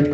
All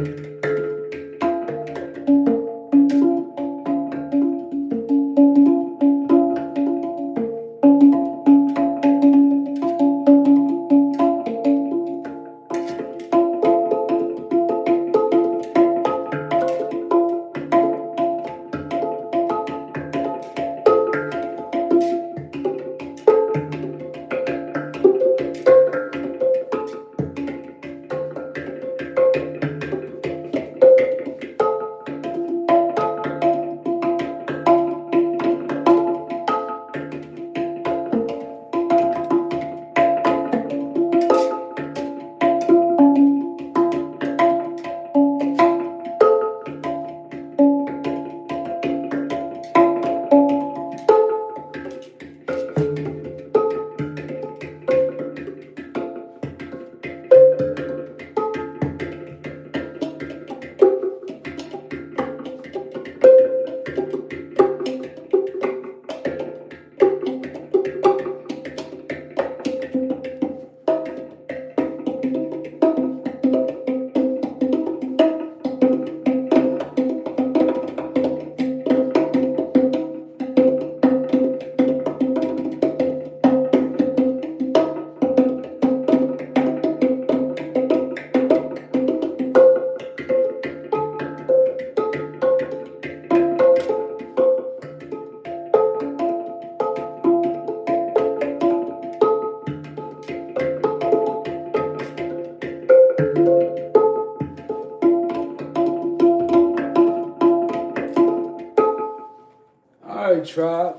right, tribe.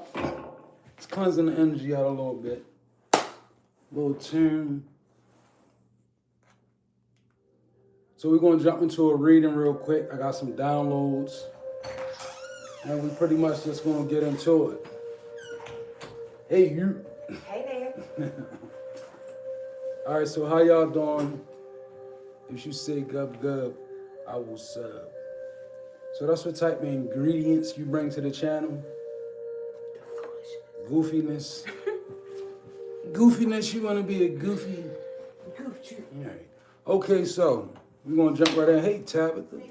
It's cleansing the energy out a little bit. Little tune. So we're gonna jump into a reading real quick. I got some downloads. And we pretty much just gonna get into it. Hey, you. Hey there. All right, so how y'all doing? If you say gub gub, I will sub. So that's what type of ingredients you bring to the channel. Goofiness. Goofiness, you want to be a goofy? Goofy. All right. Okay, so we're going to jump right in. Hey, Tabitha.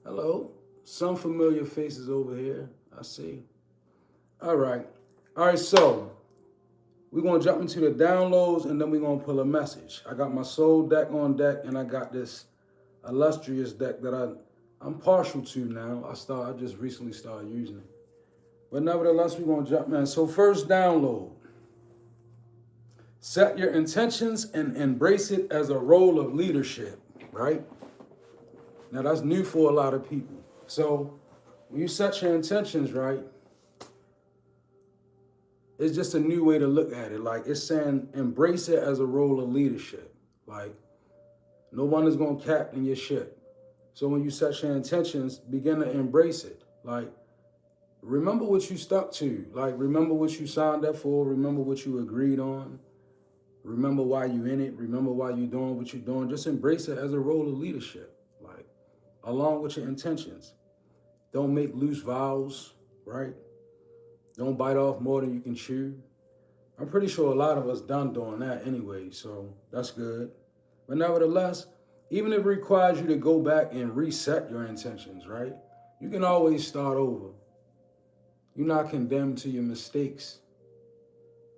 Hello. Some familiar faces over here. I see. All right. All right, so we're going to jump into the downloads, and then we're going to pull a message. I got my soul deck on deck, and I got this illustrious deck that I'm partial to now. I just recently started using it. But nevertheless, we're going to jump in. So first download. Set your intentions and embrace it as a role of leadership, right? Now that's new for a lot of people. So when you set your intentions, right, it's just a new way to look at it. Like it's saying embrace it as a role of leadership. Like no one is going to captain your ship. So when you set your intentions, begin to embrace it. Like remember what you stuck to. Like remember what you signed up for. Remember what you agreed on. Remember why you in it. Remember why you're doing what you're doing. Just embrace it as a role of leadership. Like along with your intentions. Don't make loose vows, right? Don't bite off more than you can chew. I'm pretty sure a lot of us done doing that anyway, so that's good. But nevertheless, even if it requires you to go back and reset your intentions, right? You can always start over. You're not condemned to your mistakes.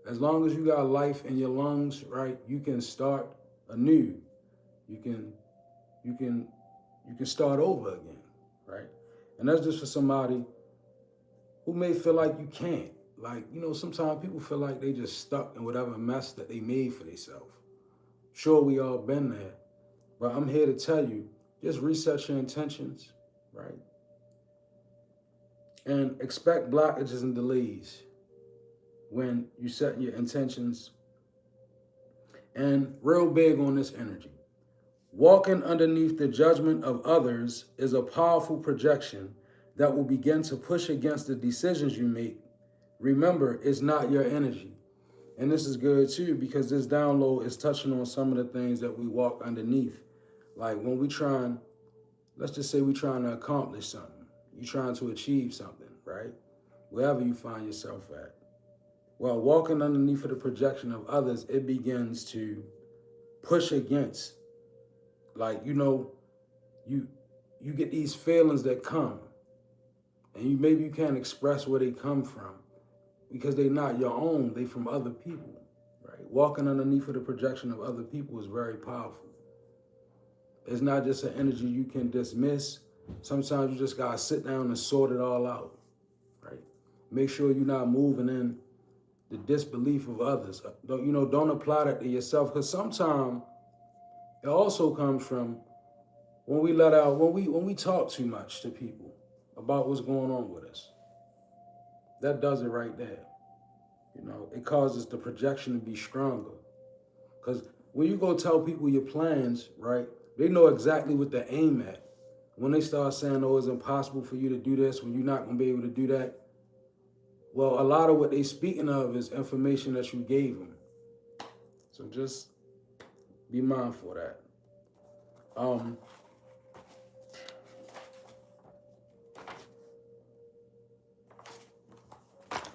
As long as you got life in your lungs, right, you can start anew. You can start over again, right? And that's just for somebody who may feel like you can't. Like, you know, sometimes people feel like they just stuck in whatever mess that they made for themselves. Sure, we all been there, but I'm here to tell you, just reset your intentions, right? And expect blockages and delays when you set your intentions. And real big on this energy. Walking underneath the judgment of others is a powerful projection that will begin to push against the decisions you make. Remember, it's not your energy. And this is good too, because this download is touching on some of the things that we walk underneath. Like when we trying, let's just say we're trying to accomplish something. You're trying to achieve something, right? Wherever you find yourself at. Well, walking underneath of the projection of others, it begins to push against. Like, you know, you get these feelings that come, and maybe you can't express where they come from because they're not your own. They from other people, right? Walking underneath of the projection of other people is very powerful. It's not just an energy you can dismiss. Sometimes you just gotta sit down and sort it all out, right? Make sure you're not moving in the disbelief of others. Don't apply that to yourself, because sometimes it also comes from when we talk too much to people about what's going on with us. That does it right there. It causes the projection to be stronger. Because when you go tell people your plans, right, they know exactly what to aim at. When they start saying, oh, it's impossible for you to do this, when you're not going to be able to do that, well, a lot of what they speaking of is information that you gave them. So just be mindful of that.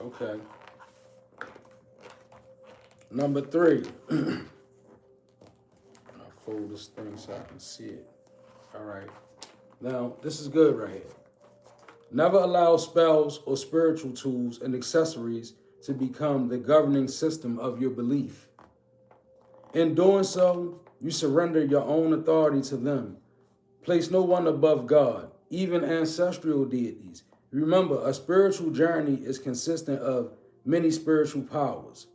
Okay. Number 3. I'll fold this thing so I can see it. All right. Now, this is good right here. Never allow spells or spiritual tools and accessories to become the governing system of your belief. In doing so, you surrender your own authority to them. Place no one above God, even ancestral deities. Remember, a spiritual journey is consistent of many spiritual powers.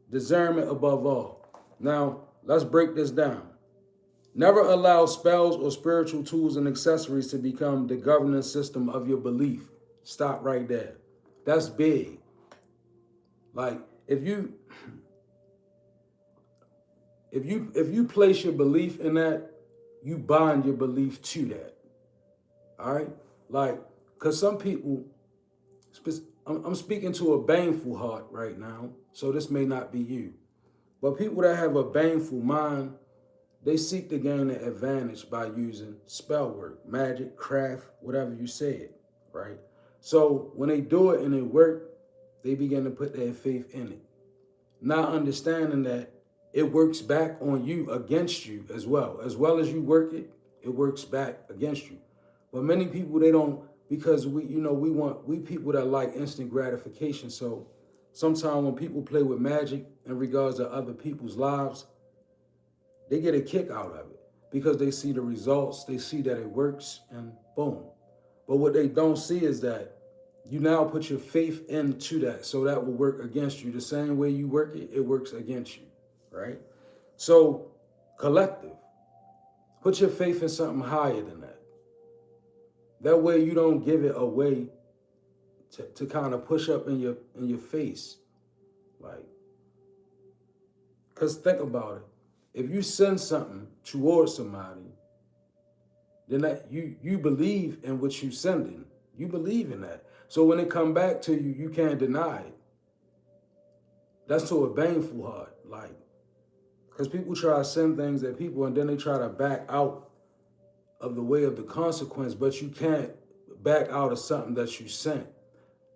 Discernment above all. Now, let's break this down. Never allow spells or spiritual tools and accessories to become the governing system of your belief. Stop right there. That's big. Like, if you place your belief in that, you bind your belief to that. All right? Like, because some people, I'm speaking to a baneful heart right now, so this may not be you. But people that have a baneful mind, they seek to gain an advantage by using spell work, magic, craft, whatever you say it, right? So when they do it and it work, they begin to put their faith in it. Not understanding that it works back on you, against you as well. As well as you work it, it works back against you. But many people, they don't, because we people that like instant gratification. So sometimes when people play with magic in regards to other people's lives, they get a kick out of it because they see the results, they see that it works, and boom. But what they don't see is that you now put your faith into that, so that will work against you. The same way you work it, it works against you, right? So collective, put your faith in something higher than that. That way you don't give it away to kind of push up in your face. Like, because think about it. If you send something towards somebody, then that you believe in what you sending. You believe in that. So when it come back to you, you can't deny it. That's to a baneful heart. Like, because people try to send things at people and then they try to back out of the way of the consequence, but you can't back out of something that you sent.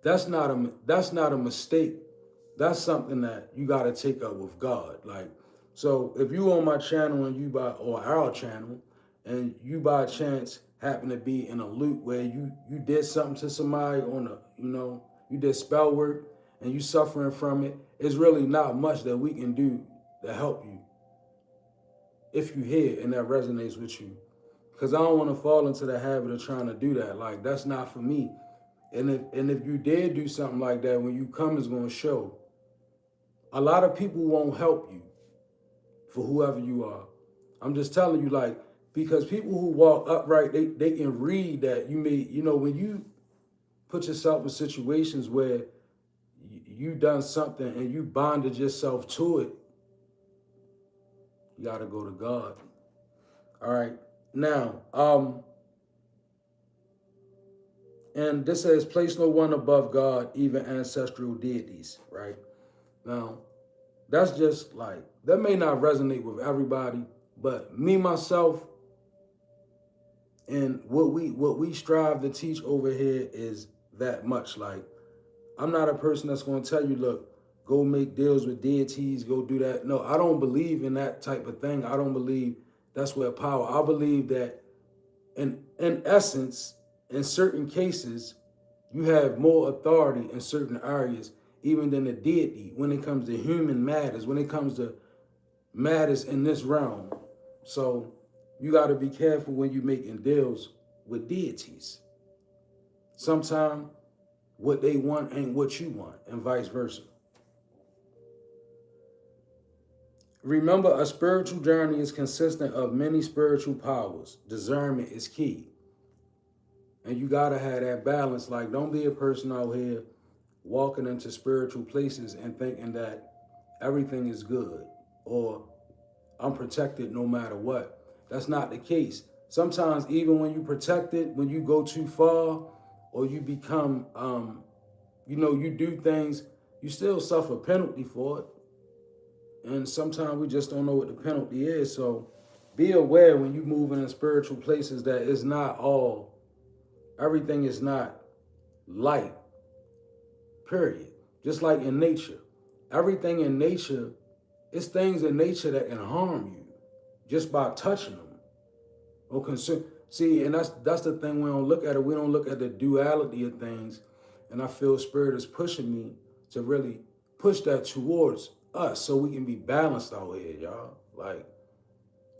That's not a mistake. That's something that you got to take up with God. Like, so if you on my channel and or our channel, and you by chance happen to be in a loop where you did something to somebody you did spell work and you suffering from it, it's really not much that we can do to help you if you hear and that resonates with you. Because I don't want to fall into the habit of trying to do that. Like, that's not for me. And if you did do something like that, when you come, it's going to show. A lot of people won't help you for whoever you are. I'm just telling you, like, because people who walk upright, they can read that you may, when you put yourself in situations where you done something and you bonded yourself to it, you got to go to God. All right. Now, and this says, place no one above God, even ancestral deities, right? Now, that's just like, that may not resonate with everybody, but me, myself, and what we strive to teach over here is that much. Like, I'm not a person that's going to tell you, look, go make deals with deities, go do that. No, I don't believe in that type of thing. I don't believe that's where power. I believe that And in essence, in certain cases, you have more authority in certain areas, even than the deity, when it comes to human matters, when it comes to matters in this realm. So you got to be careful when you're making deals with deities. Sometimes what they want ain't what you want, and vice versa. Remember, a spiritual journey is consistent of many spiritual powers. Discernment is key. And you got to have that balance. Like, don't be a person out here walking into spiritual places and thinking that everything is good or I'm protected no matter what. That's not the case. Sometimes even when you protect it, when you go too far or you become, you do things, you still suffer penalty for it. And sometimes we just don't know what the penalty is. So be aware when you move in spiritual places that it's not all, everything is not light, period. Just like in nature. Everything in nature, it's things in nature that can harm you just by touching them or consume. See, and that's the thing, we don't look at it. We don't look at the duality of things. And I feel Spirit is pushing me to really push that towards us so we can be balanced out here, y'all. Like,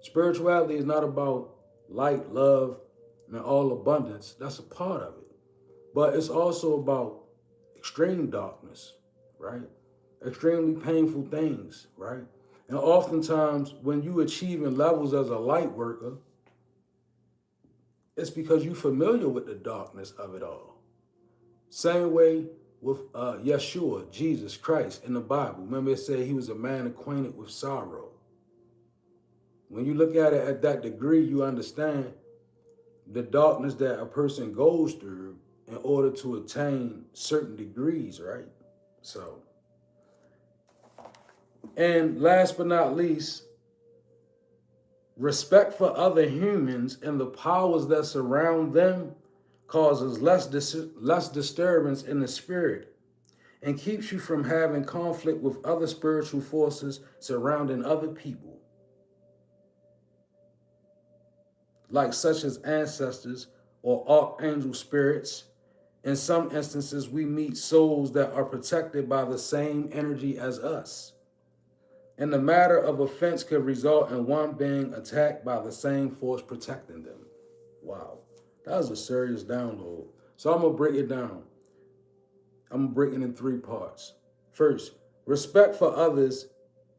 spirituality is not about light, love, and all abundance. That's a part of it. But it's also about extreme darkness, right? Extremely painful things, right? And oftentimes when you achieving levels as a light worker, it's because you're familiar with the darkness of it all. Same way with Yeshua, Jesus Christ in the Bible. Remember it said he was a man acquainted with sorrow. When you look at it at that degree, you understand the darkness that a person goes through in order to attain certain degrees, right? So, and last but not least, respect for other humans and the powers that surround them causes less disturbance in the spirit and keeps you from having conflict with other spiritual forces surrounding other people, like such as ancestors or archangel spirits. In some instances, we meet souls that are protected by the same energy as us. And the matter of offense could result in one being attacked by the same force protecting them. Wow, that was a serious download. So I'm going to break it down. I'm going to break it in 3 parts. First, respect for others,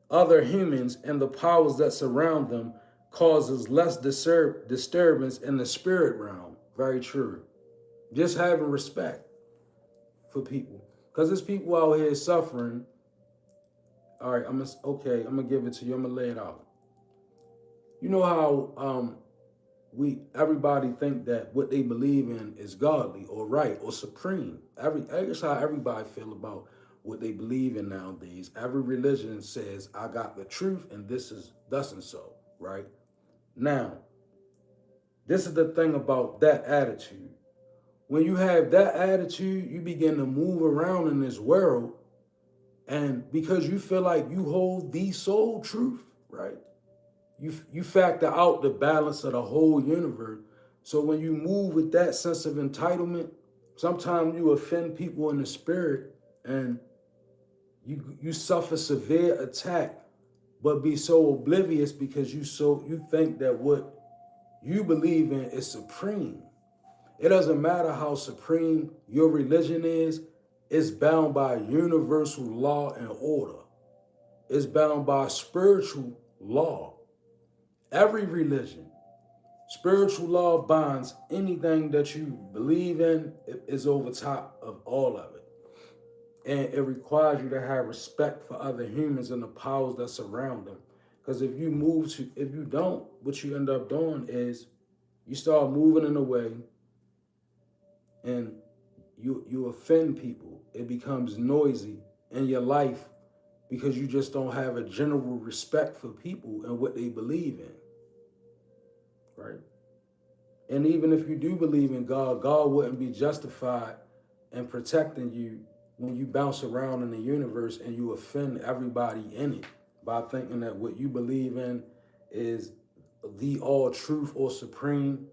other humans, and the powers that surround them causes less disturbance in the spirit realm. Very true. Just having respect for people. Because there's people out here suffering. All right, I'm gonna give it to you. I'm gonna lay it out. You know how everybody think that what they believe in is godly or right or supreme. That's how everybody feel about what they believe in nowadays. Every religion says, I got the truth and this is thus and so, right? Now, this is the thing about that attitude. When you have that attitude, you begin to move around in this world, and because you feel like you hold the sole truth, right? You factor out the balance of the whole universe. So when you move with that sense of entitlement, sometimes you offend people in the spirit and you suffer severe attack, but be so oblivious because you think that what you believe in is supreme. It doesn't matter how supreme your religion is, it's bound by universal law and order. It's bound by spiritual law. Every religion, spiritual law binds anything that you believe in is over top of all of it. And it requires you to have respect for other humans and the powers that surround them. Because if you don't, what you end up doing is you start moving in a way and you offend people. It becomes noisy in your life because you just don't have a general respect for people and what they believe in, right? And even if you do believe in God, God wouldn't be justified in protecting you when you bounce around in the universe and you offend everybody in it by thinking that what you believe in is the all truth or supreme.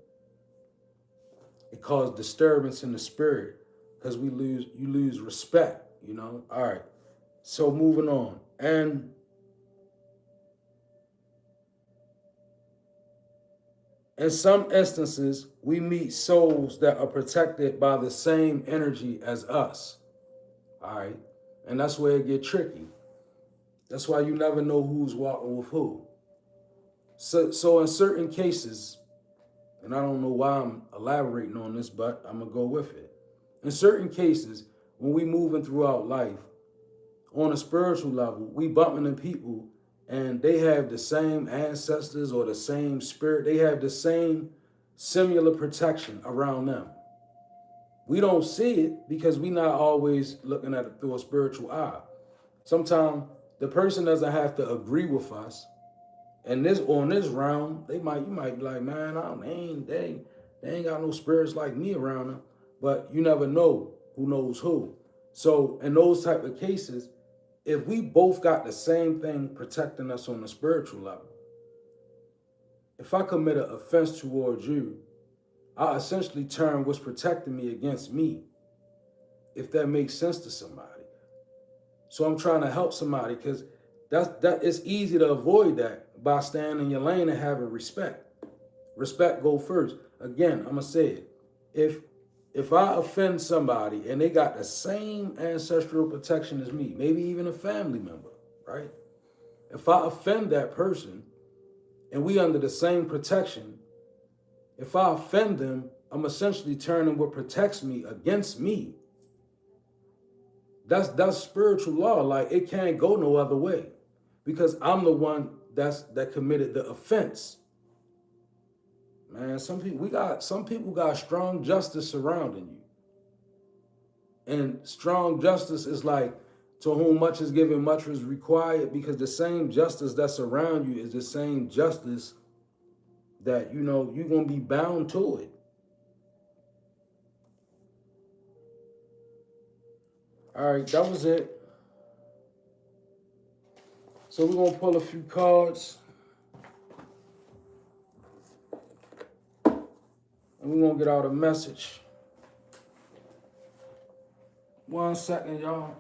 It caused disturbance in the spirit because you lose respect, you know? All right. So moving on. And in some instances, we meet souls that are protected by the same energy as us. All right. And that's where it get tricky. That's why you never know who's walking with who. So in certain cases, and I don't know why I'm elaborating on this, but I'm gonna go with it. In certain cases, when we moving throughout life, on a spiritual level, we bumping into people and they have the same ancestors or the same spirit. They have the same similar protection around them. We don't see it because we're not always looking at it through a spiritual eye. Sometimes the person doesn't have to agree with us. And this on this round, you might be like, man, they ain't got no spirits like me around them. But you never know who knows who. So in those type of cases, if we both got the same thing protecting us on the spiritual level, if I commit an offense towards you, I essentially turn what's protecting me against me, if that makes sense to somebody. So I'm trying to help somebody because it's easy to avoid that by staying in your lane and having respect. Respect go first. Again, I'm gonna say it. If I offend somebody and they got the same ancestral protection as me, maybe even a family member, right? If I offend that person and we under the same protection, if I offend them, I'm essentially turning what protects me against me. That's spiritual law. Like it can't go no other way because I'm the one that committed the offense. Man, some people got strong justice surrounding you. And strong justice is like, to whom much is given, much is required, because the same justice that's around you is the same justice that, you know, you're going to be bound to it. All right, that was it. So we're going to pull a few cards. And we're going to get out a message. 1 second, y'all.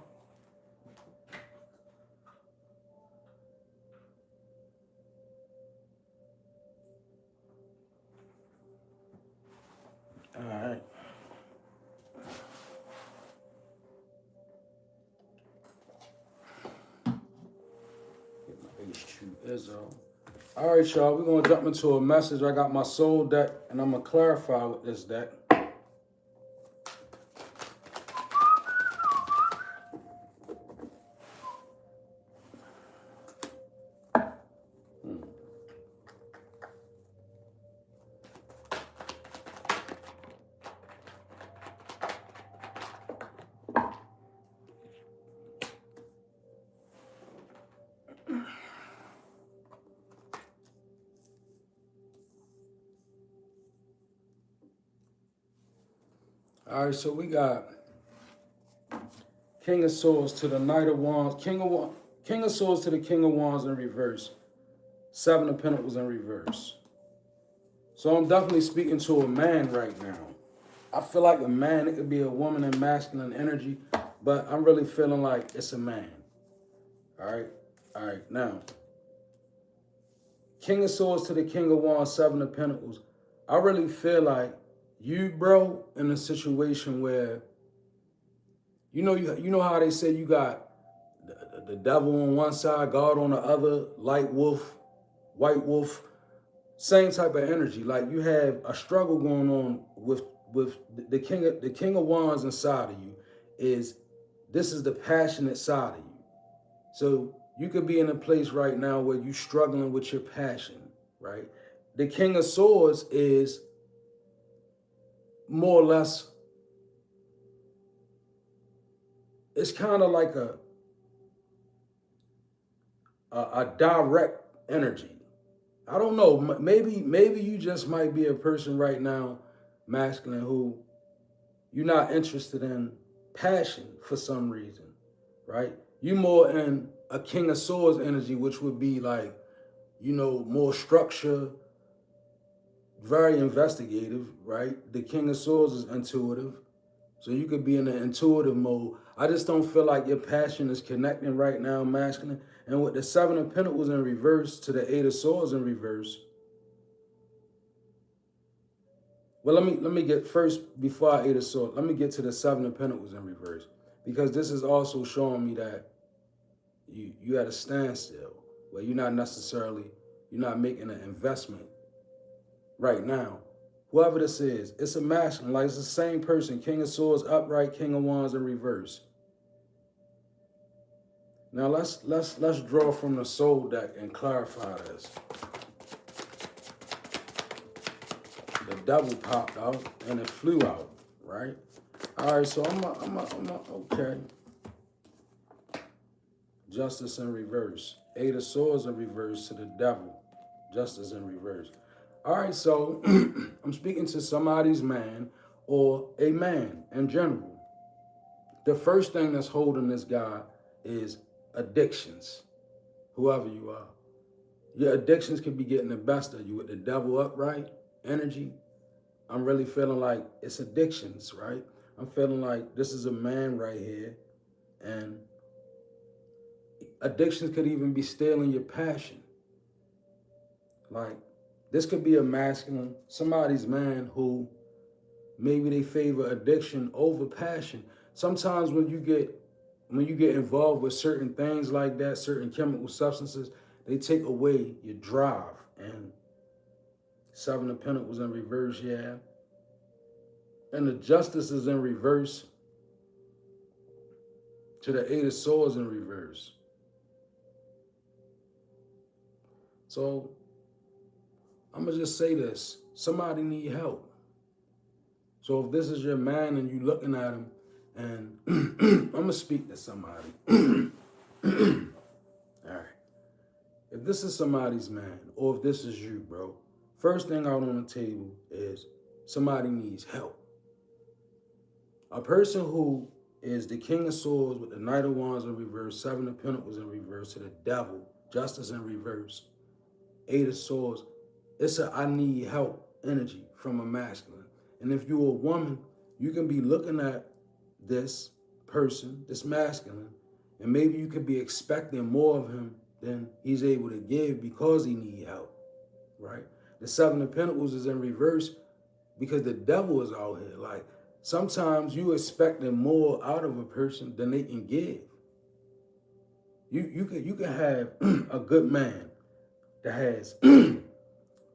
All right. Get my H2 Izzo. All right, y'all. We're going to jump into a message. I got my soul deck, and I'm going to clarify with this deck. All right, so we got King of Swords to the Knight of Wands, King of Swords to the King of Wands in reverse, 7 of Pentacles in reverse. So I'm definitely speaking to a man right now. I feel like a man, it could be a woman in masculine energy, but I'm really feeling like it's a man. All right, now. King of Swords to the King of Wands, 7 of Pentacles. I really feel like you, bro, in a situation where, you know how they say you got the devil on one side, God on the other, light wolf, white wolf, same type of energy. Like you have a struggle going on with the King of Wands inside of you. This is the passionate side of you. So you could be in a place right now where you're struggling with your passion, right? The King of Swords is more or less, it's kind of like a direct energy. I don't know. Maybe you just might be a person right now, masculine, who you're not interested in passion for some reason, right? You more in a King of Swords energy, which would be like, you know, more structure, very investigative, right? The King of Swords is intuitive. So you could be in the intuitive mode. I just don't feel like your passion is connecting right now, masculine. And with the Seven of Pentacles in reverse to the Eight of Swords in reverse. Well, let me get first, before I Eight of Swords, let me get to the Seven of Pentacles in reverse. Because this is also showing me that you at a standstill, where you're not making an investment right now. Whoever this is, it's a masculine, like it's the same person. King of Swords upright, King of Wands in reverse. Now let's draw from the soul deck and clarify this. The devil popped out and it flew out, right? All right, so okay. Justice in reverse. Eight of Swords in reverse to the devil. Justice in reverse. All right, so I'm speaking to somebody's man or a man in general. The first thing that's holding this guy is addictions, whoever you are. Your addictions could be getting the best of you with the devil upright energy. I'm really feeling like it's addictions, right? I'm feeling like this is a man right here, and addictions could even be stealing your passion. Like, this could be a masculine, somebody's man who maybe they favor addiction over passion. Sometimes when you get involved with certain things like that, certain chemical substances, they take away your drive. And Seven of Pentacles in reverse, yeah. And the Justice is in reverse to the Eight of Swords in reverse. So I'm going to just say this. Somebody need help. So if this is your man and you looking at him, and I'm going to speak to somebody. All right. If this is somebody's man, or if this is you, bro, first thing out on the table is somebody needs help. A person who is the King of Swords with the Knight of Wands in reverse, Seven of Pentacles in reverse to the devil, Justice in reverse, Eight of Swords, it's a I need help energy from a masculine. And if you're a woman, you can be looking at this person, this masculine, and maybe you could be expecting more of him than he's able to give because he needs help, right? The Seven of Pentacles is in reverse because the devil is out here. Like, sometimes you expecting more out of a person than they can give. You can have a good man that has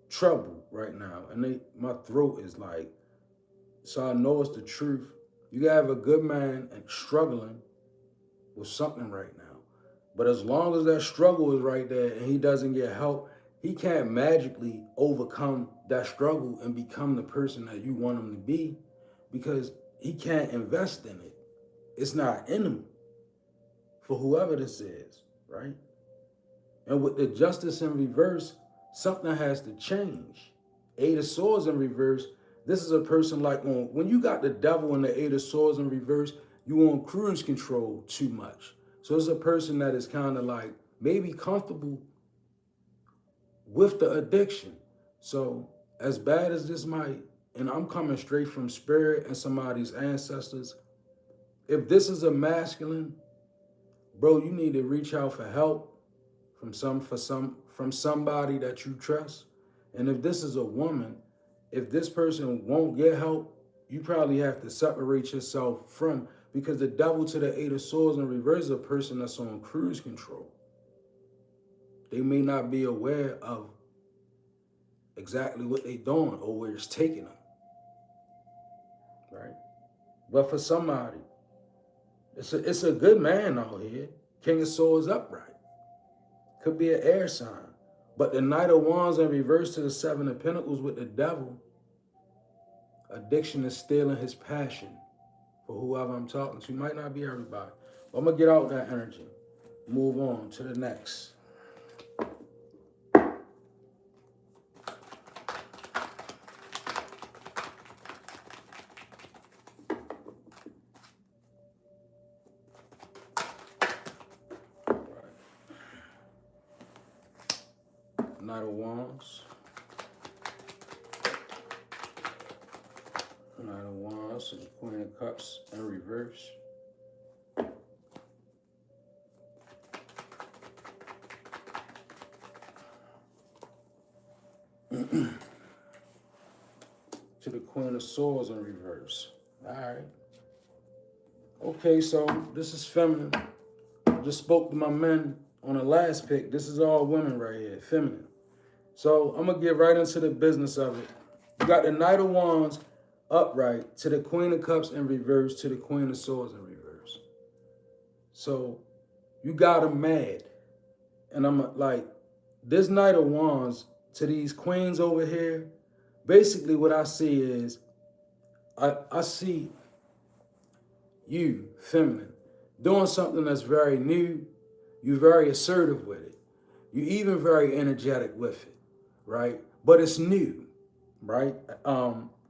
trouble right now, and my throat is like, so I know it's the truth. You can have a good man and struggling with something right now. But as long as that struggle is right there and he doesn't get help, he can't magically overcome that struggle and become the person that you want him to be, because he can't invest in it. It's not in him for whoever this is, right? And with the Justice in reverse, something has to change. Eight of Swords in reverse, this is a person like when you got the devil and the Eight of Swords in reverse, you on cruise control too much. So it's a person that is kind of like maybe comfortable with the addiction. So as bad as this might, and I'm coming straight from spirit and somebody's ancestors, if this is a masculine, bro, you need to reach out for help from somebody that you trust. And if this is a woman, if this person won't get help, you probably have to separate yourself from, because the devil to the Eight of Swords in reverse is a person that's on cruise control. They may not be aware of exactly what they're doing or where it's taking them, right? But for somebody, it's a good man out here. King of Swords upright. Could be an air sign. But the Knight of Wands in reverse to the Seven of Pentacles with the devil, addiction is stealing his passion for whoever I'm talking to. Might not be everybody. But I'm going to get out that energy. Move on to the next. Knight of Wands. Queen of Cups in reverse. To the Queen of Swords in reverse. All right. Okay, so this is feminine. I just spoke to my men on the last pick. This is all women right here, feminine. So I'm going to get right into the business of it. You got the Knight of Wands upright to the Queen of Cups in reverse to the Queen of Swords in reverse. So you got them mad. And I'm like, this Knight of Wands to these queens over here, basically what I see is, I see you, feminine, doing something that's very new. You're very assertive with it. You're even very energetic with it, right? But it's new, right?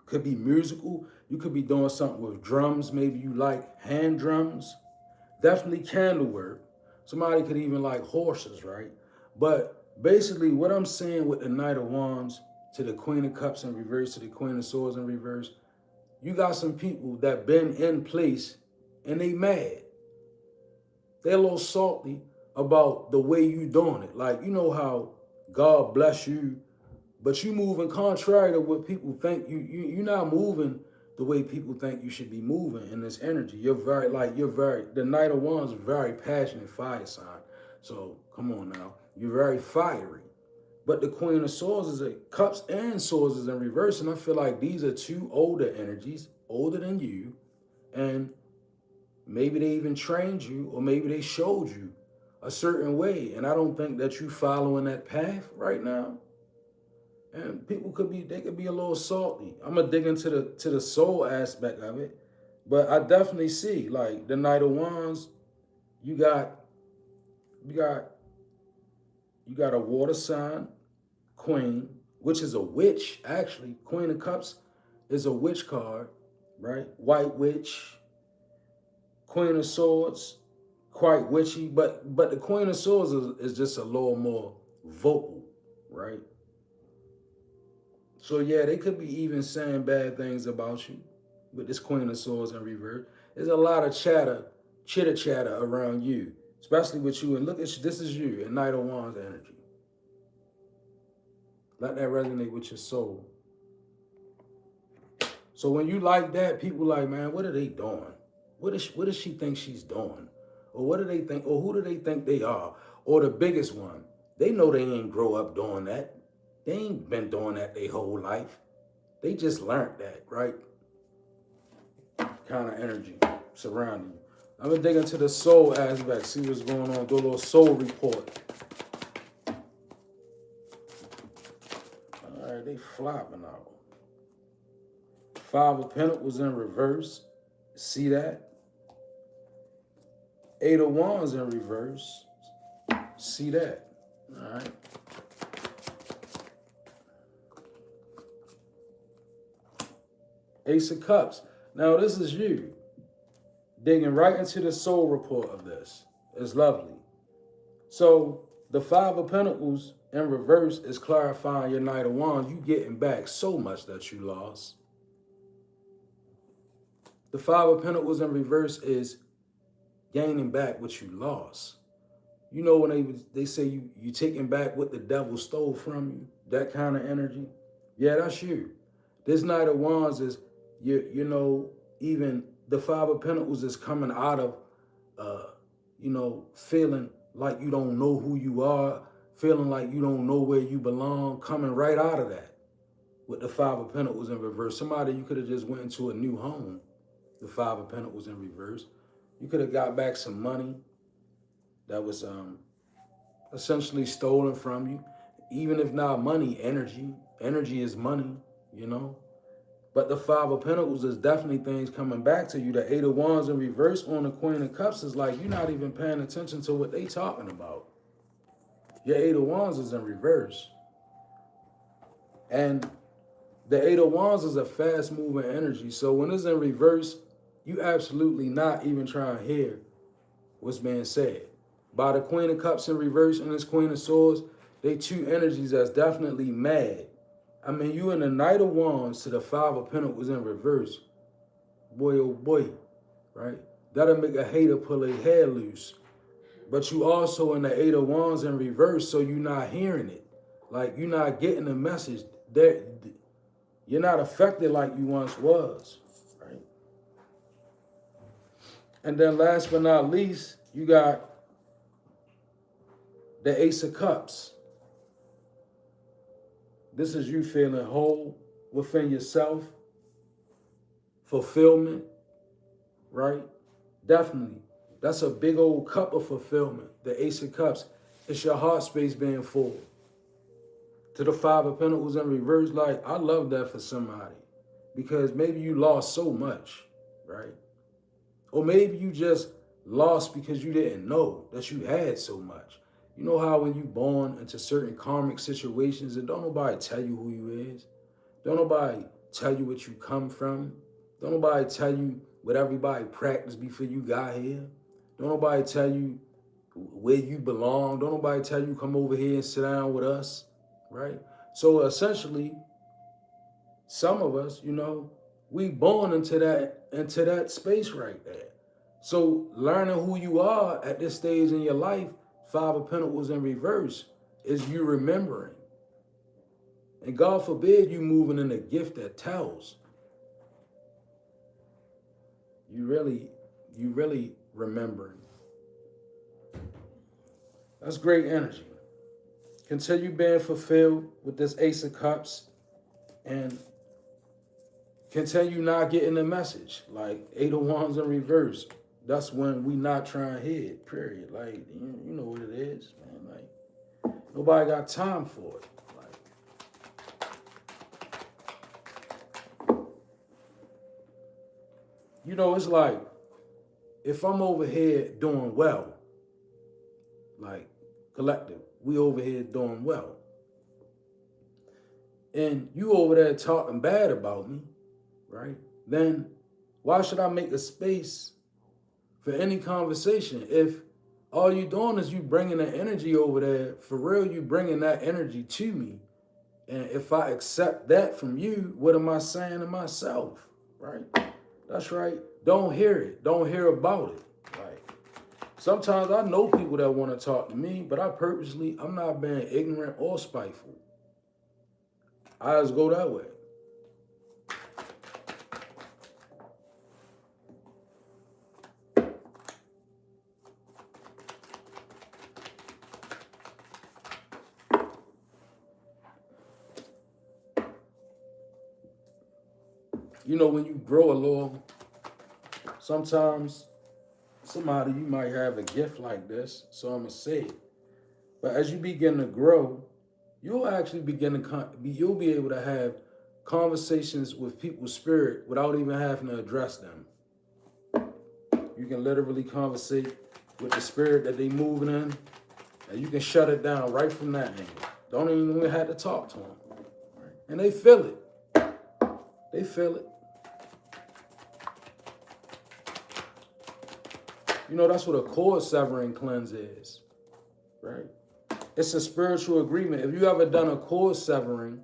Could be musical. You could be doing something with drums. Maybe you like hand drums. Definitely candle work. Somebody could even like horses, right? But basically what I'm saying with the Knight of Wands to the Queen of Cups in reverse to the Queen of Swords in reverse, you got some people that been in place and they mad. They're a little salty about the way you doing it. Like, you know how God bless you, but you moving contrary to what people think. You're not moving the way people think you should be moving in this energy. The Knight of Wands is very passionate fire sign. So come on now. You're very fiery. But the Queen of Swords is Cups and Swords is in reverse. And I feel like these are two older energies, older than you. And maybe they even trained you, or maybe they showed you a certain way. And I don't think that you following that path right now. And people could be a little salty. I'm gonna dig into the soul aspect of it. But I definitely see, like, the Knight of Wands, you got a water sign, queen, which is a witch, actually. Queen of Cups is a witch card, right? White witch. Queen of Swords, quite witchy, but the Queen of Swords is just a little more vocal, right? So yeah, they could be even saying bad things about you with this Queen of Swords in reverse. There's a lot of chitter chatter around you, especially with you. And look at you, this is you, a Knight of Wands energy. Let that resonate with your soul. So when you like that, people like, man, what are they doing? What does she think she's doing? Or what do they think, or who do they think they are? Or the biggest one, they know they ain't grow up doing that. They ain't been doing that their whole life. They just learned that, right? Kind of energy surrounding you. I'm gonna dig into the soul aspect, see what's going on, do a little soul report. All right, they flopping out. Five of Pentacles in reverse. See that? Eight of Wands in reverse. See that? All right. Ace of Cups. Now, this is you digging right into the soul report of this. It's lovely. So, the Five of Pentacles in reverse is clarifying your Knight of Wands. You getting back so much that you lost. The Five of Pentacles in reverse is gaining back what you lost. You know when they say you taking back what the devil stole from you, that kind of energy. Yeah, that's you. This Knight of Wands is, even the Five of Pentacles is coming out of, feeling like you don't know who you are, feeling like you don't know where you belong, coming right out of that with the Five of Pentacles in reverse. Somebody you could have just went into a new home, the Five of Pentacles in reverse. You could have got back some money that was essentially stolen from you. Even if not money, energy. Energy is money, But the Five of Pentacles is definitely things coming back to you. The Eight of Wands in reverse on the Queen of Cups is like you're not even paying attention to what they talking about. Your Eight of Wands is in reverse. And the Eight of Wands is a fast-moving energy. So when it's in reverse, you absolutely not even trying to hear what's being said. By the Queen of Cups in reverse and this Queen of Swords, they two energies that's definitely mad. I mean, you in the Knight of Wands to the Five of Pentacles in reverse. boy, oh boy, right? That'll make a hater pull their hair loose. But you also in the Eight of Wands in reverse, so you're not hearing it. Like, you're not getting the message. That you're not affected like you once was, right? And then last but not least, you got the Ace of Cups. This is you feeling whole within yourself, fulfillment, right? Definitely. That's a big old cup of fulfillment. The Ace of Cups. It's your heart space being full. To the Five of Pentacles in reverse, like, I love that for somebody. Because maybe you lost so much, right? Or maybe you just lost because you didn't know that you had so much. You know how when you born into certain karmic situations and don't nobody tell you who you is? Don't nobody tell you what you come from? Don't nobody tell you what everybody practiced before you got here? Don't nobody tell you where you belong? Don't nobody tell you come over here and sit down with us, right? So essentially, some of us, you know, we born into that space right there. So learning who you are at this stage in your life, Five of Pentacles in reverse, is you remembering. And God forbid you moving in a gift that tells. You really remembering. That's great energy. Continue being fulfilled with this Ace of Cups and continue not getting the message. Like Eight of Wands in reverse. That's when we not trying to hit, period. Like, you know what it is, man. Like, nobody got time for it. Like, you know, it's like, if I'm over here doing well, like collective, we over here doing well, and you over there talking bad about me, right? Then why should I make a space for any conversation? If all you doing is you bringing the energy over there, for real, you bringing that energy to me. And if I accept that from you, what am I saying to myself, right? That's right. Don't hear it. Don't hear about it. Like, sometimes I know people that want to talk to me, but I'm not being ignorant or spiteful. I just go that way. You know, when you grow along, sometimes somebody, you might have a gift like this, so I'm going to say it. But as you begin to grow, you'll actually you'll be able to have conversations with people's spirit without even having to address them. You can literally conversate with the spirit that they moving in, and you can shut it down right from that angle. Don't even have to talk to them. Right? And they feel it. They feel it. You know, that's what a cord severing cleanse is, right? It's a spiritual agreement. If you ever done a cord severing,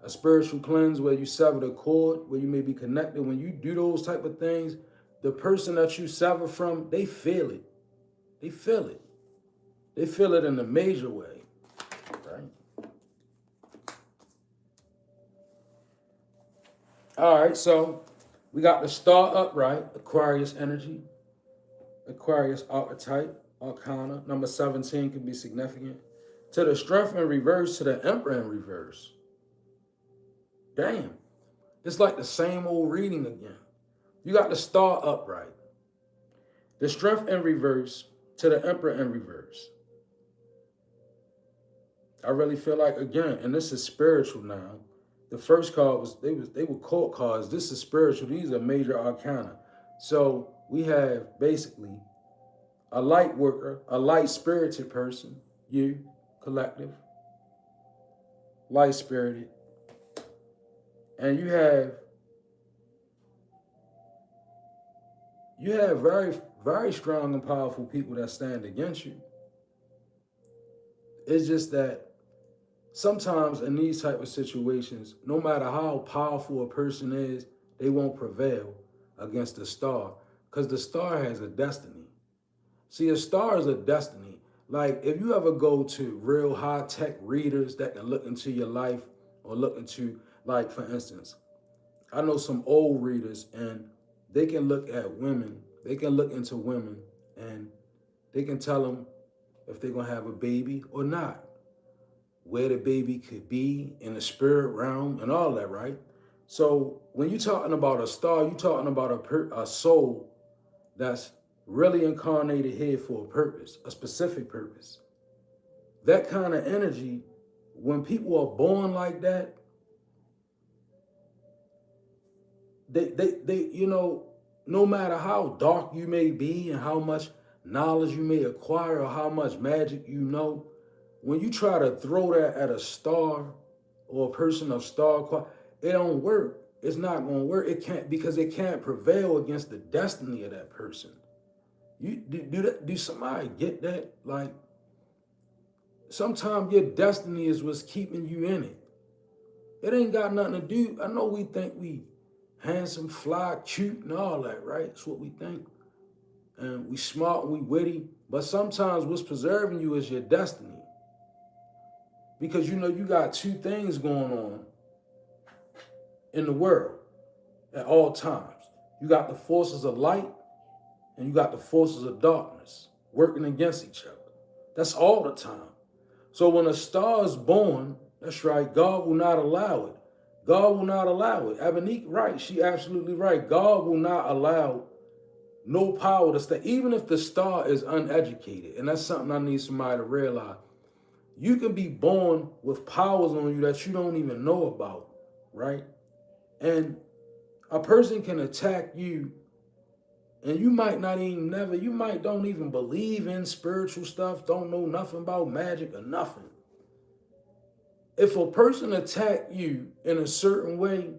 a spiritual cleanse where you sever the cord, where you may be connected, when you do those type of things, the person that you sever from, they feel it. They feel it. They feel it in a major way, right? All right, so we got the star upright, Aquarius energy. Aquarius archetype, arcana, number 17 can be significant. To the strength in reverse, to the emperor in reverse. Damn, it's like the same old reading again. You got the star upright. The strength in reverse, to the emperor in reverse. I really feel like, again, and this is spiritual now. The first card was, they were court cards. This is spiritual. These are major arcana. So we have basically a light worker, a light spirited person, you, collective, light spirited. And you have very, very strong and powerful people that stand against you. It's just that sometimes in these type of situations, no matter how powerful a person is, they won't prevail against the star, because the star has a destiny. See, a star is a destiny. Like, if you ever go to real high tech readers that can look into your life or look into, like, for instance, I know some old readers and they can look at women, they can look into women and they can tell them if they're going to have a baby or not, where the baby could be in the spirit realm and all that, right? So when you're talking about a star, you're talking about a soul that's really incarnated here for a purpose, a specific purpose. That kind of energy, when people are born like that, they no matter how dark you may be and how much knowledge you may acquire or how much magic you know, when you try to throw that at a star or a person of star, it don't work. It's not going to work. It can't, because it can't prevail against the destiny of that person. You do somebody get that? Like, sometimes your destiny is what's keeping you in it. It ain't got nothing to do. I know we think we handsome, fly, cute, and all that, right? That's what we think. And we smart and we witty. But sometimes what's preserving you is your destiny. Because you got two things going on in the world at all times. You got the forces of light and you got the forces of darkness working against each other. That's all the time. So when a star is born, that's right, God will not allow it. God will not allow it. Ebonique, right, she absolutely right. God will not allow no power to stay, even if the star is uneducated. And that's something I need somebody to realize. You can be born with powers on you that you don't even know about, right? And a person can attack you and you might not even you might don't even believe in spiritual stuff, don't know nothing about magic or nothing. If a person attack you in a certain way,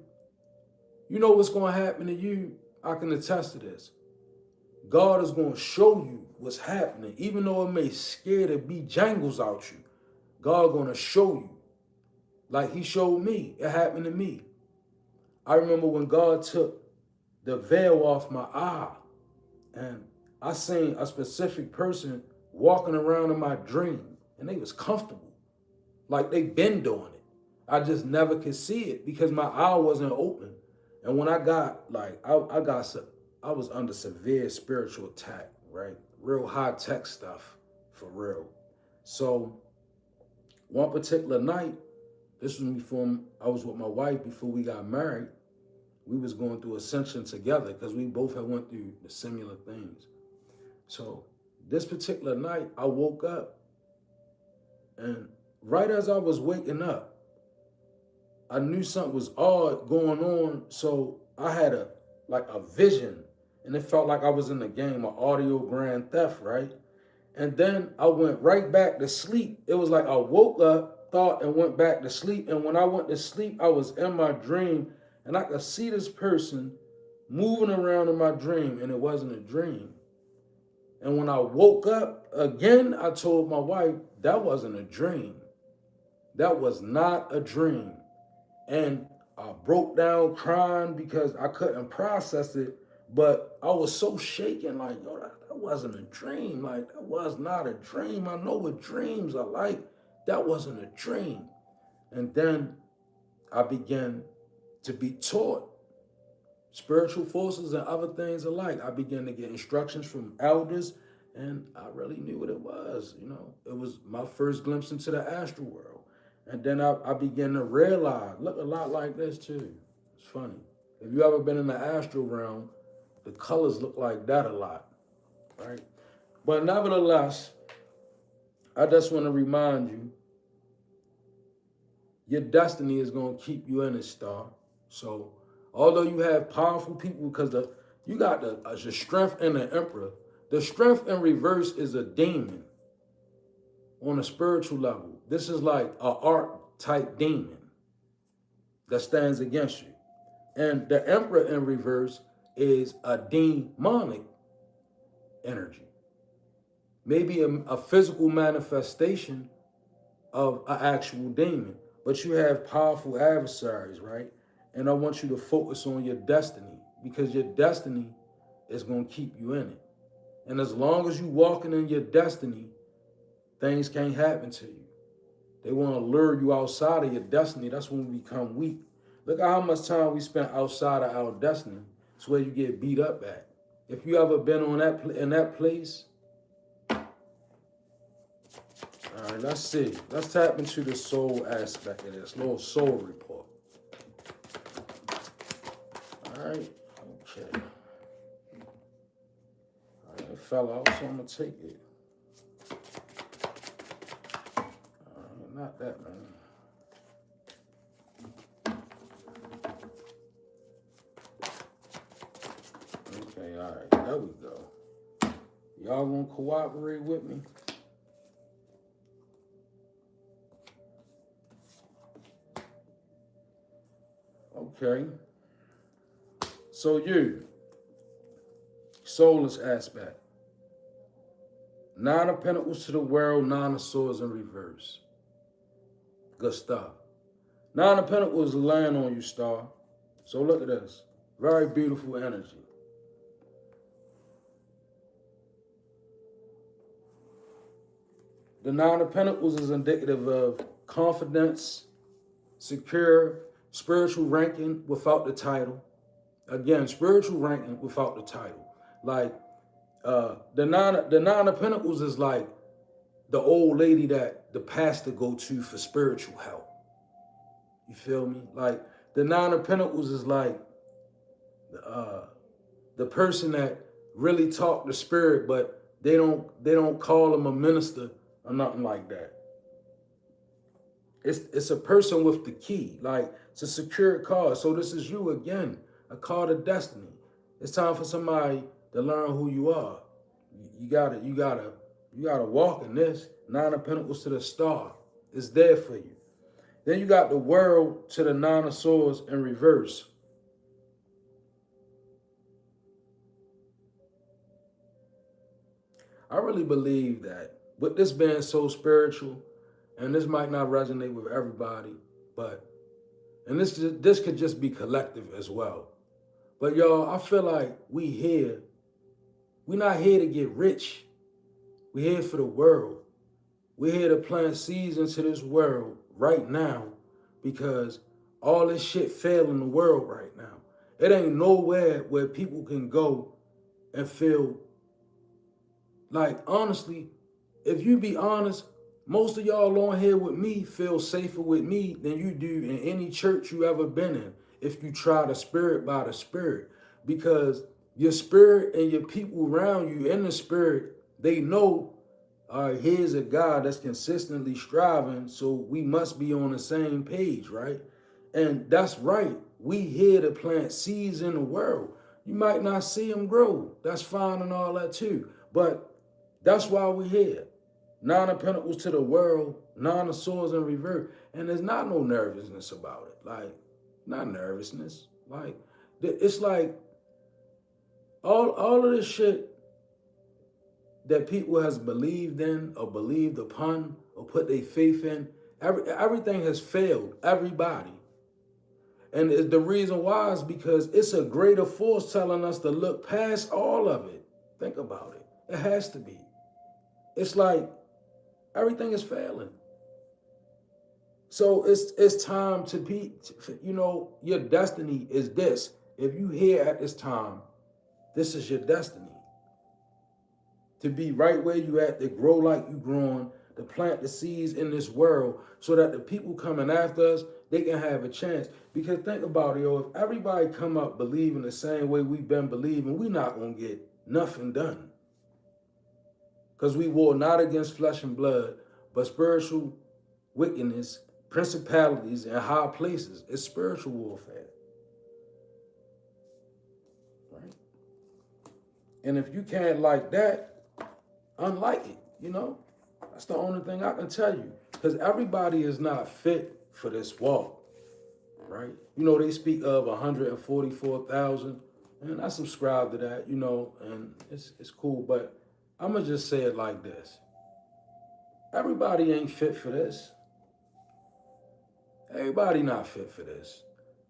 you know what's going to happen to you? I can attest to this. God is going to show you what's happening, even though it may scare the jangles out you. God going to show you, like he showed me. It happened to me. I remember when God took the veil off my eye, and I seen a specific person walking around in my dream, and they was comfortable, like they been doing it. I just never could see it because my eye wasn't open. And when I got I was under severe spiritual attack, right? Real high tech stuff, for real. So one particular night, this was before I was with my wife, before we got married, we was going through ascension together because we both had went through the similar things. So this particular night, I woke up, and right as I was waking up, I knew something was odd going on. So I had a vision, and it felt like I was in the game of audio grand theft, right? And then I went right back to sleep. It was like I woke up, thought, and went back to sleep. And when I went to sleep, I was in my dream, and I could see this person moving around in my dream, and it wasn't a dream. And when I woke up again, I told my wife, that wasn't a dream. That was not a dream. And I broke down crying because I couldn't process it. But I was so shaken, like, yo, that wasn't a dream. Like, that was not a dream. I know what dreams are like. That wasn't a dream. And then I began to be taught spiritual forces and other things alike. I began to get instructions from elders, and I really knew what it was. It was my first glimpse into the astral world. And then I began to realize, look a lot like this too. It's funny. If you ever been in the astral realm, the colors look like that a lot, right? But nevertheless, I just want to remind you, your destiny is going to keep you in a star. So although you have powerful people, because you got the strength in the emperor, the strength in reverse is a demon on a spiritual level. This is like an archetype demon that stands against you. And the emperor in reverse is a demonic energy. Maybe a physical manifestation of an actual demon. But you have powerful adversaries, right? And I want you to focus on your destiny. because your destiny is going to keep you in it. And as long as you walking in your destiny, things can't happen to you. They want to lure you outside of your destiny. That's when we become weak. Look at how much time we spent outside of our destiny. It's where you get beat up at. If you ever been on in that place, all right, let's see. Let's tap into the soul aspect of this little soul report. All right, okay. All right, it fell out, so I'm gonna take it. All right, not that, man. Okay, all right, there we go. Y'all gonna cooperate with me? Okay. So you, soulless aspect. 9 of Pentacles to the world, 9 of Swords in reverse. Good stuff. 9 of Pentacles land on you, Star. So look at this. Very beautiful energy. The 9 of Pentacles is indicative of confidence, secure, spiritual ranking without the title. Again, spiritual ranking without the title. Like the nine of Pentacles is like the old lady that the pastor go to for spiritual help. You feel me? Like the 9 of Pentacles is like the person that really talk to spirit, but they don't call them a minister or nothing like that. It's a person with the key. Like it's a secure card. So this is you again, a card of destiny. It's time for somebody to learn who you are. You gotta walk in this. 9 of Pentacles to the Star. It's there for you. Then you got the World to the 9 of Swords in reverse. I really believe that with this being so spiritual, and this might not resonate with everybody, and this could just be collective as well. But y'all, I feel like we're not here to get rich. We're here for the world. We're here to plant seeds into this world right now because all this shit fail in the world right now. It ain't nowhere where people can go and feel like, honestly, if you be honest, most of y'all on here with me feel safer with me than you do in any church you ever been in if you try the spirit by the spirit. Because your spirit and your people around you in the spirit, they know, all right, here's a God that's consistently striving, so we must be on the same page, right? And that's right. We here to plant seeds in the world. You might not see them grow. That's fine and all that too. But that's why we're here. 9 of Pentacles to the world, 9 of Swords in reverse. And there's not no nervousness about it. Like, not nervousness. Like, it's like all of this shit that people has believed in or believed upon or put their faith in, everything has failed, everybody. And the reason why is because it's a greater force telling us to look past all of it. Think about it. It has to be. It's like everything is failing. So it's time to be, your destiny is this. If you here at this time, this is your destiny. To be right where you at, to grow like you growing, to plant the seeds in this world so that the people coming after us, they can have a chance. Because think about it, yo, if everybody come up believing the same way we've been believing, we're not going to get nothing done. Because we war not against flesh and blood, but spiritual wickedness, principalities, and high places. It's spiritual warfare. Right? And if you can't like that, unlike it, That's the only thing I can tell you. Because everybody is not fit for this walk, right? They speak of 144,000, and I subscribe to that, and it's cool. But I'm going to just say it like this. Everybody ain't fit for this. Everybody not fit for this.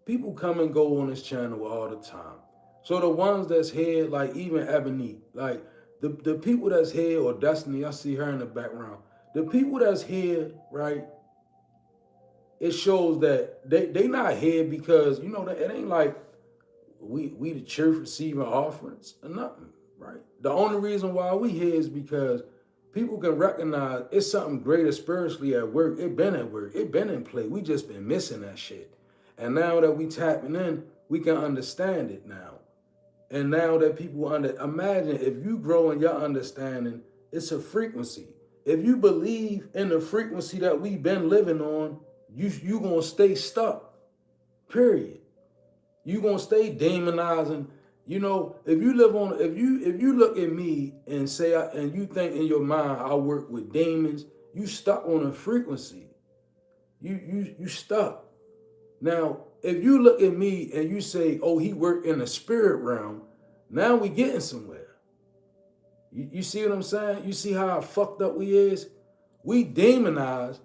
People come and go on this channel all the time. So the ones that's here, like even Ebony, like the people that's here, or Destiny, I see her in the background. The people that's here, right? It shows that they not here because it ain't like we the church receiving offerings or nothing, right? The only reason why we here is because people can recognize it's something greater spiritually at work. It been at work. It been in play. We just been missing that shit. And now that we tapping in, we can understand it now. And now that people imagine if you grow in your understanding, it's a frequency. If you believe in the frequency that we've been living on, you gonna stay stuck. Period. You gonna stay demonizing. If you live on, if you look at me and say, and you think in your mind, I work with demons, you stuck on a frequency. You stuck. Now, if you look at me and you say, oh, he worked in the spirit realm, now we getting somewhere. You see what I'm saying? You see how fucked up we is? We demonize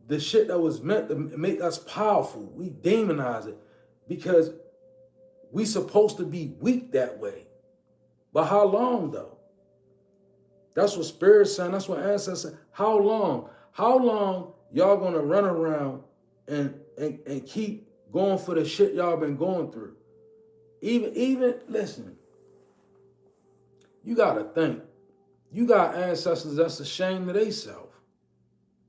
the shit that was meant to make us powerful. We demonize it because we supposed to be weak that way. But how long though? That's what Spirit's saying. That's what ancestors saying. How long? How long y'all gonna run around and keep going for the shit y'all been going through? Even listen, you gotta think. You got ancestors that's ashamed of themselves,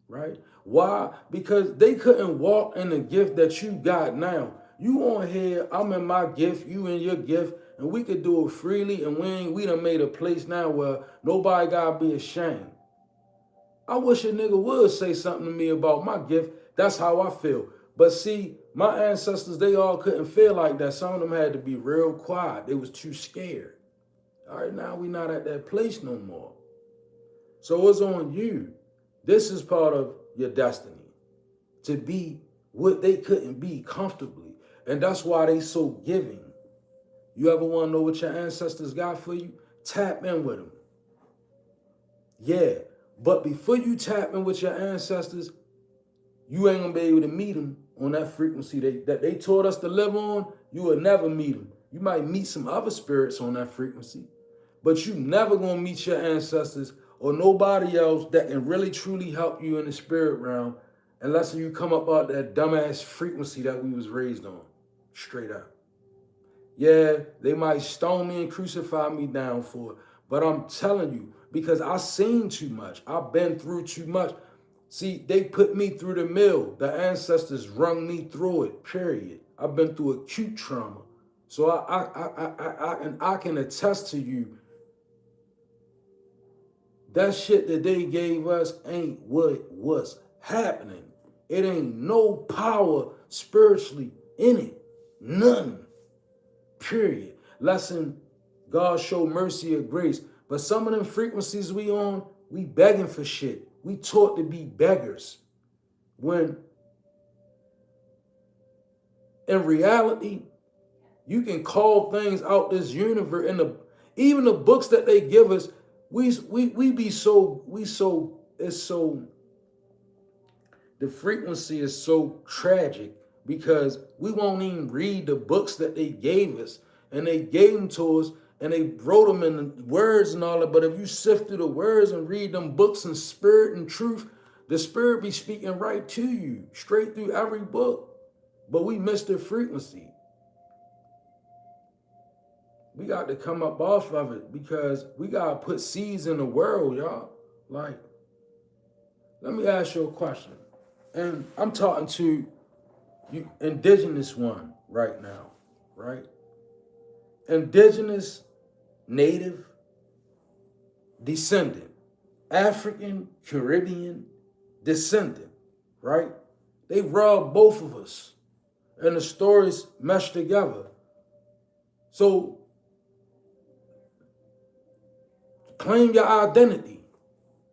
right? Why? Because they couldn't walk in the gift that you got now. You on here, I'm in my gift, you in your gift, and we could do it freely, and we done made a place now where nobody gotta be ashamed. I wish a nigga would say something to me about my gift. That's how I feel. But see, my ancestors, they all couldn't feel like that. Some of them had to be real quiet. They was too scared. All right, now we not at that place no more. So it's on you. This is part of your destiny, to be what they couldn't be comfortably. And that's why they so giving. You ever want to know what your ancestors got for you? Tap in with them. Yeah, but before you tap in with your ancestors, you ain't gonna be able to meet them on that frequency that they taught us to live on. You will never meet them. You might meet some other spirits on that frequency, but you never gonna meet your ancestors or nobody else that can really truly help you in the spirit realm unless you come up out that dumbass frequency that we was raised on. Straight up. Yeah, they might stone me and crucify me down for it, but I'm telling you, because I seen too much. I've been through too much. See, they put me through the mill. The ancestors rung me through it, period. I've been through acute trauma. So I can attest to you, that shit that they gave us ain't what was happening. It ain't no power spiritually in it. None. Period. Lesson, God show mercy or grace. But some of them frequencies we on, we begging for shit. We taught to be beggars. When in reality, you can call things out this universe. And even the books that they give us, the frequency is so tragic because we won't even read the books that they gave us. And they gave them to us and they wrote them in words and all that. But if you sift through the words and read them books in spirit and truth, the spirit be speaking right to you, straight through every book. But we missed the frequency. We got to come up off of it because we got to put seeds in the world, y'all. Like, let me ask you a question. And I'm talking to you, indigenous one right now, right? Indigenous, native, descendant, African, Caribbean, descendant, right? They robbed both of us and the stories mesh together. So claim your identity,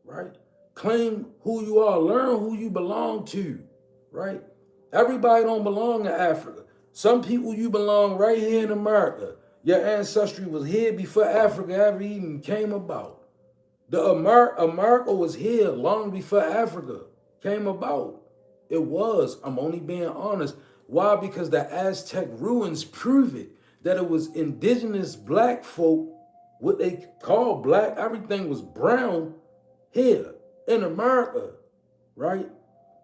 right? Claim who you are. Learn who you belong to, right? Everybody don't belong in Africa. Some people you belong right here in America. Your ancestry was here before Africa ever even came about. America was here long before Africa came about. It was. I'm only being honest. Why? Because the Aztec ruins prove it. that it was indigenous black folk, what they call black, everything was brown here in America, right?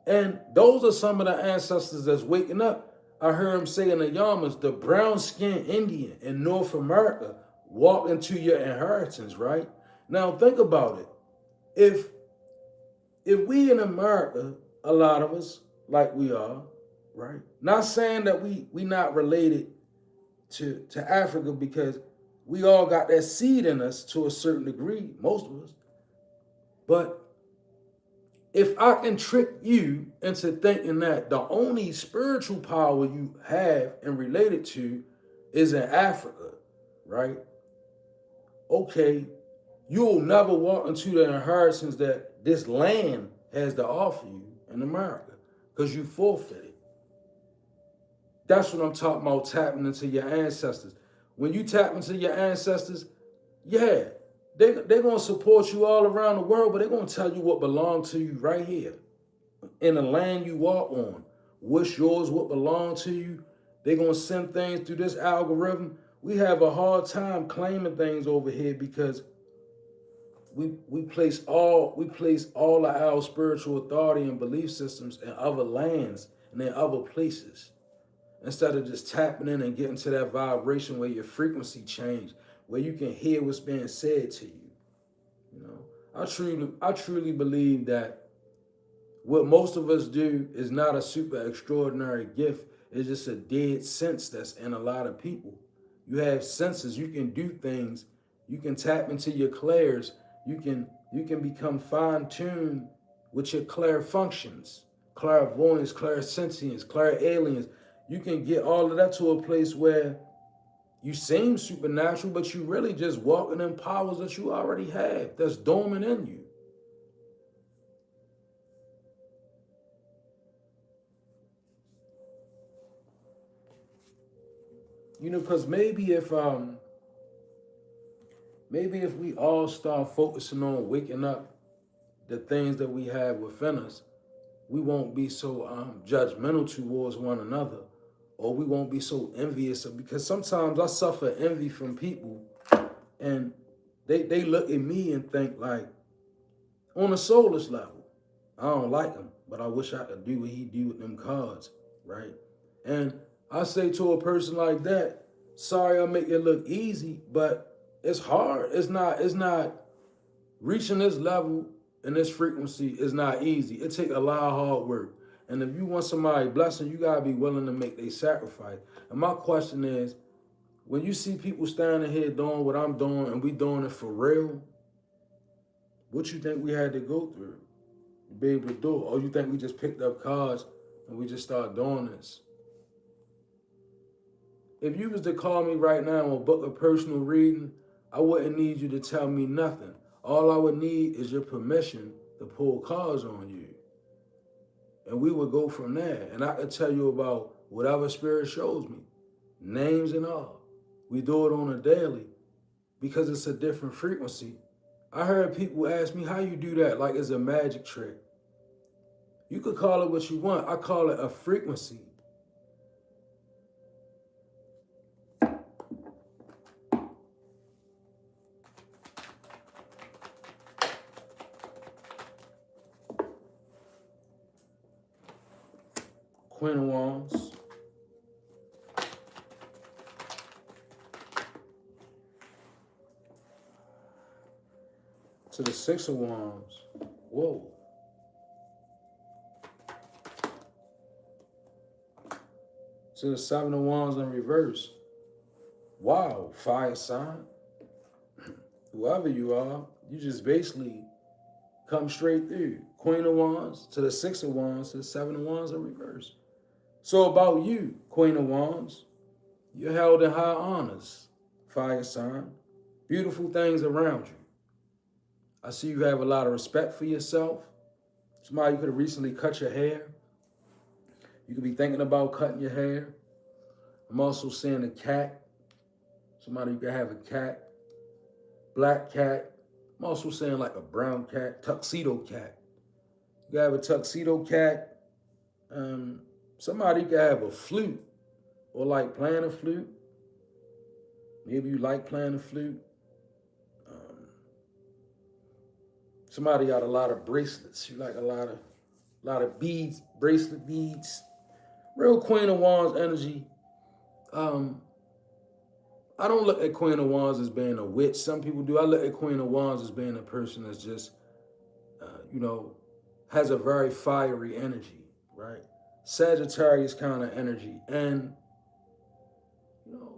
And those are some of the ancestors that's waking up. I heard him say in the Yamas, the brown-skinned Indian in North America walk into your inheritance, right? Now think about it. If we in America, a lot of us, like we are, right? Not saying that we not related to Africa, because we all got that seed in us to a certain degree, most of us. But if I can trick you into thinking that the only spiritual power you have and related to is in Africa, right? Okay, you'll never walk into the inheritance that this land has to offer you in America, because you forfeited. That's what I'm talking about, tapping into your ancestors. When you tap into your ancestors, yeah, they're going to support you all around the world, but they're going to tell you what belongs to you right here in the land you walk on. What's yours, what belongs to you. They're going to send things through this algorithm. We have a hard time claiming things over here because we place all of our spiritual authority and belief systems in other lands and in other places, instead of just tapping in and getting to that vibration where your frequency change, where you can hear what's being said to you. You know, I truly believe that what most of us do is not a super extraordinary gift. It's just a dead sense that's in a lot of people. You have senses, you can do things, you can tap into your clairs, you can become fine-tuned with your clair functions, clairvoyance, clairsentience, clairalience. You can get all of that to a place where you seem supernatural, but you really just walking in powers that you already have, that's dormant in you. You know, because maybe if we all start focusing on waking up the things that we have within us, we won't be so judgmental towards one another, or we won't be so envious of, because sometimes I suffer envy from people and they look at me and think like, on a soulless level, I don't like him, but I wish I could do what he do with them cards, right? And I say to a person like that, sorry I make it look easy, but it's hard. It's not reaching this level and this frequency is not easy. It takes a lot of hard work. And if you want somebody's blessing, you gotta be willing to make a sacrifice. And my question is, when you see people standing here doing what I'm doing and we doing it for real, what you think we had to go through to be able to do it? Or you think we just picked up cards and we just started doing this? If you was to call me right now or book a personal reading, I wouldn't need you to tell me nothing. All I would need is your permission to pull cards on you. And we would go from there. And I could tell you about whatever spirit shows me, names and all. We do it on a daily because it's a different frequency. I heard people ask me, how you do that? Like it's a magic trick. You could call it what you want. I call it a frequency. Queen of Wands. To the Six of Wands. Whoa. To the Seven of Wands in reverse. Wow, fire sign. Whoever you are, you just basically come straight through. Queen of Wands to the Six of Wands to the Seven of Wands in reverse. So about you, Queen of Wands, you're held in high honors, fire sign. Beautiful things around you. I see you have a lot of respect for yourself. Somebody, you could have recently cut your hair. You could be thinking about cutting your hair. I'm also seeing a cat. Somebody, you could have a cat. Black cat. I'm also saying like a brown cat, tuxedo cat. You could have a tuxedo cat. Somebody could have a flute or like playing a flute. Maybe you like playing the flute. Somebody got a lot of bracelets. You like a lot of beads, bracelet beads. Real Queen of Wands energy. I don't look at Queen of Wands as being a witch. Some people do. I look at Queen of Wands as being a person that's just, has a very fiery energy, right? Sagittarius kind of energy. And,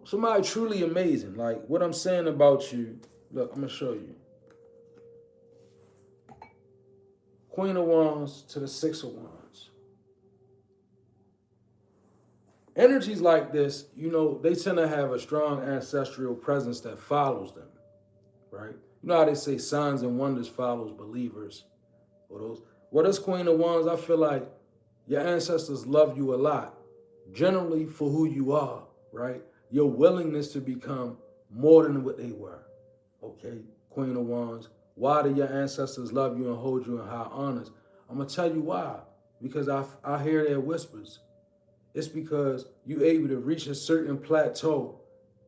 somebody truly amazing. Like what I'm saying about you, look, I'm going to show you. Queen of Wands to the Six of Wands. Energies like this, they tend to have a strong ancestral presence that follows them, right? You know how they say signs and wonders follows believers, or those. Well, this Queen of Wands, I feel like your ancestors love you a lot, generally for who you are, right? Your willingness to become more than what they were, okay? Queen of Wands, why do your ancestors love you and hold you in high honors? I'm going to tell you why, because I hear their whispers. It's because you able to reach a certain plateau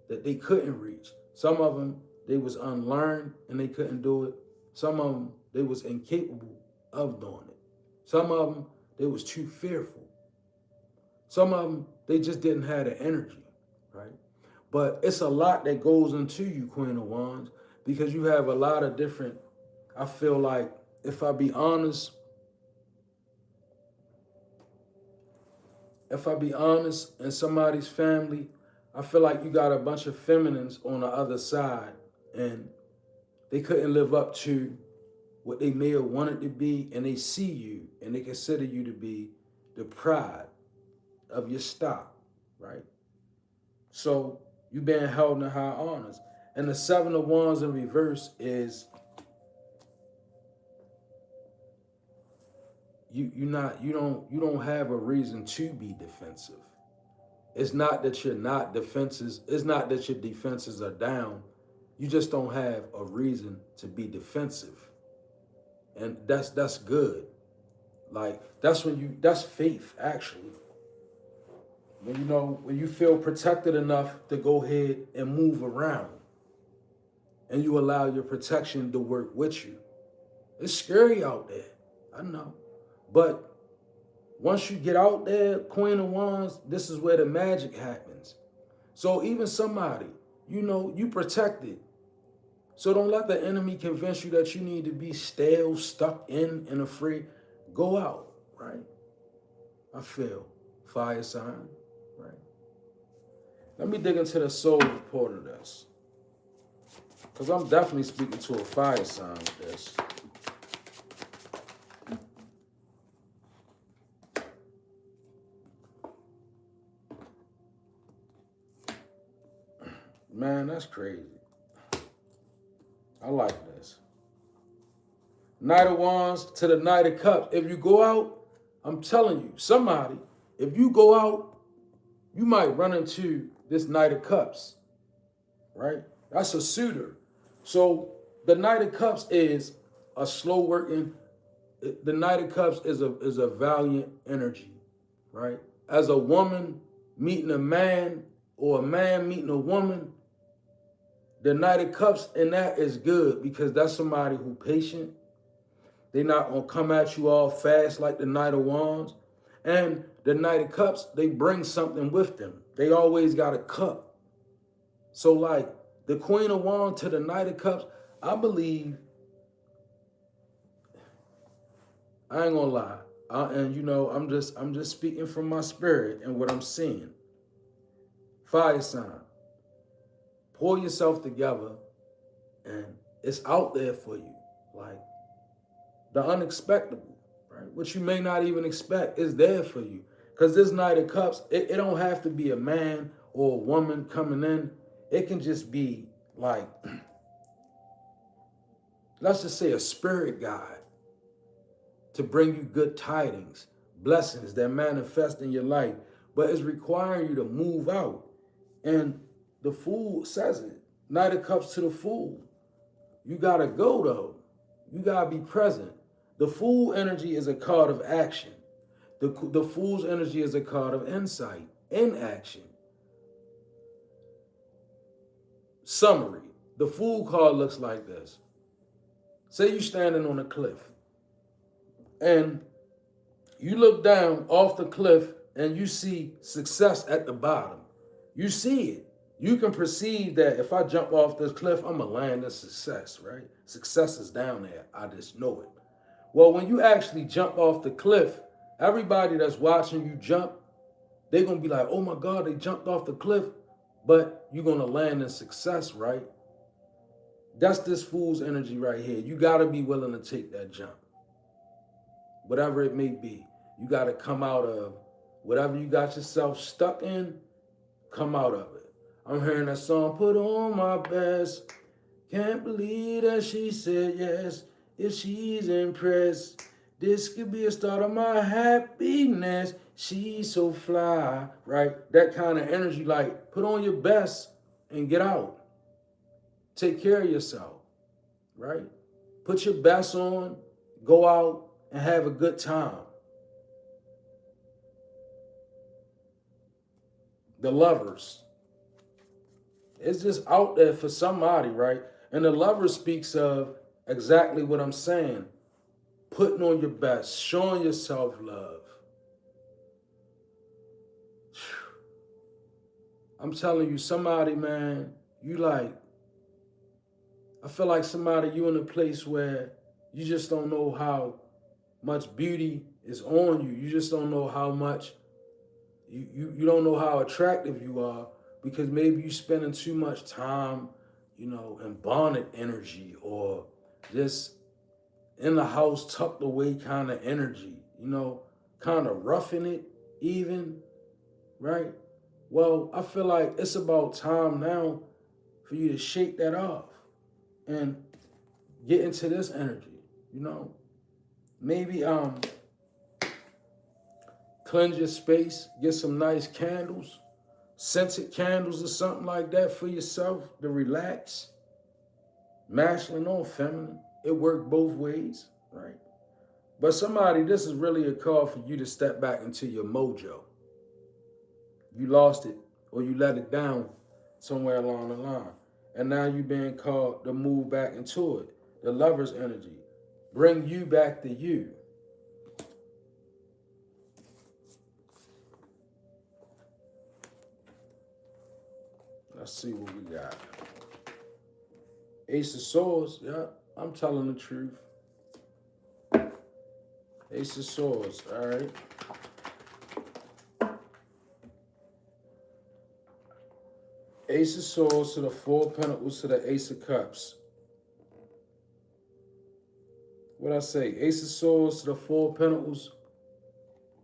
that they couldn't reach. Some of them, they was unlearned and they couldn't do it. Some of them, they was incapable of doing it. Some of them, they was too fearful. Some of them, they just didn't have the energy, right? But it's a lot that goes into you, Queen of Wands, because you have a lot of different, I feel like, if I be honest, in somebody's family, I feel like you got a bunch of feminines on the other side and they couldn't live up to what they may have wanted to be, and they see you and they consider you to be the pride of your stock, right? So you being held in high honors. And the Seven of Wands in reverse is you don't have a reason to be defensive. It's not that you're not defenses. It's not that your defenses are down. You just don't have a reason to be defensive. And that's good. Like that's faith actually. When you feel protected enough to go ahead and move around and you allow your protection to work with you. It's scary out there. I know. But once you get out there, Queen of Wands, this is where the magic happens. So even somebody, you protected. So don't let the enemy convince you that you need to be stale, stuck in, and afraid. Go out, right? I feel fire sign, right? Let me dig into the soul report of this. Because I'm definitely speaking to a fire sign with this. Man, that's crazy. I like this. Knight of Wands to the Knight of Cups. If you go out, I'm telling you, somebody, if you go out, you might run into this Knight of Cups, right? That's a suitor. So the Knight of Cups is a slow working, the Knight of Cups is a valiant energy, right? As a woman meeting a man or a man meeting a woman, the Knight of Cups in that is good because that's somebody who patient. They're not going to come at you all fast like the Knight of Wands. And the Knight of Cups, they bring something with them. They always got a cup. So like the Queen of Wands to the Knight of Cups, I believe, I ain't going to lie. I'm just speaking from my spirit and what I'm seeing. Fire sign. Pull yourself together and it's out there for you. Like the unexpected, right? What you may not even expect is there for you. Because this Knight of Cups, it don't have to be a man or a woman coming in. It can just be like, let's just say a spirit guide to bring you good tidings, blessings that manifest in your life. But it's requiring you to move out. And the Fool says it. Knight of Cups to the Fool. You got to go, though. You got to be present. The Fool energy is a card of action. The Fool's energy is a card of insight, in action. Summary. The fool card looks like this. Say you're standing on a cliff and you look down off the cliff and you see success at the bottom. You see it. You can perceive that if I jump off this cliff, I'm going to land in success, right? Success is down there. I just know it. Well, when you actually jump off the cliff, everybody that's watching you jump, they're going to be like, oh my God, they jumped off the cliff, but you're going to land in success, right? That's this fool's energy right here. You got to be willing to take that jump. Whatever it may be, you got to come out of whatever you got yourself stuck in, come out of it. I'm hearing that song, put on my best. Can't believe that she said yes. If she's impressed, this could be a start of my happiness. She's so fly, right? That kind of energy, like put on your best and get out. Take care of yourself, right? Put your best on, go out and have a good time. The Lovers. It's just out there for somebody, right? And the Lover speaks of exactly what I'm saying. Putting on your best, showing yourself love. I'm telling you, somebody, man, you like, I feel like somebody, you in a place where you just don't know how much beauty is on you. You just don't know how much, you don't know how attractive you are because maybe you spending too much time, you know, in bonded energy or just in the house tucked away kind of energy, you know, kind of roughing it even, right? Well, I feel like it's about time now for you to shake that off and get into this energy, you know. Maybe cleanse your space, get some nice candles, scented candles or something like that for yourself to relax. Masculine or feminine, it worked both ways, right? But somebody, this is really a call for you to step back into your mojo. You lost it or you let it down somewhere along the line. And now you're being called to move back into it. The Lover's energy. Bring you back to you. Let's see what we got. Ace of Swords, yeah, I'm telling the truth. Ace of Swords, all right. Ace of Swords to the Four of Pentacles to the Ace of Cups. What I say? Ace of Swords to the Four of Pentacles.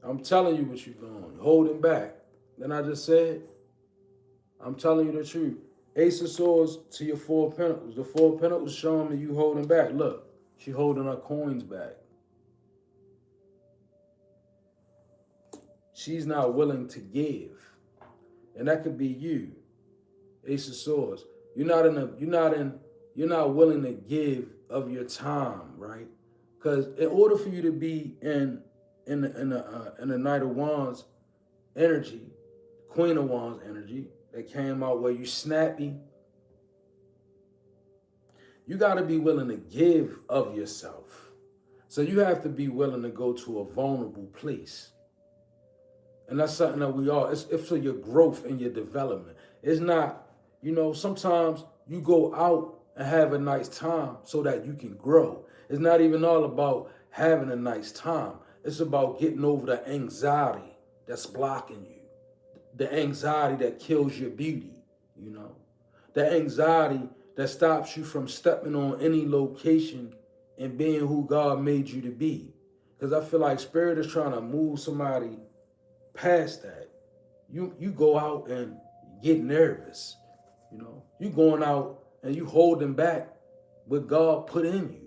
I'm telling you what you're doing. You're holding back. Then I just said, I'm telling you the truth. Ace of Swords to your Four of Pentacles. The Four of Pentacles showing me you holding back. Look, she holding her coins back. She's not willing to give. And that could be you. Ace of Swords. You're not willing to give of your time, right? Because in order for you to be in the Knight of Wands energy, Queen of Wands energy that came out where you snappy, you got to be willing to give of yourself. So you have to be willing to go to a vulnerable place. And that's something that we are. It's for your growth and your development. It's not, you know, sometimes you go out and have a nice time so that you can grow. It's not even all about having a nice time. It's about getting over the anxiety that's blocking you. The anxiety that kills your beauty, you know. The anxiety that stops you from stepping on any location and being who God made you to be. Because I feel like Spirit is trying to move somebody past that. You go out and get nervous, you know. You going out and you holding back what God put in you.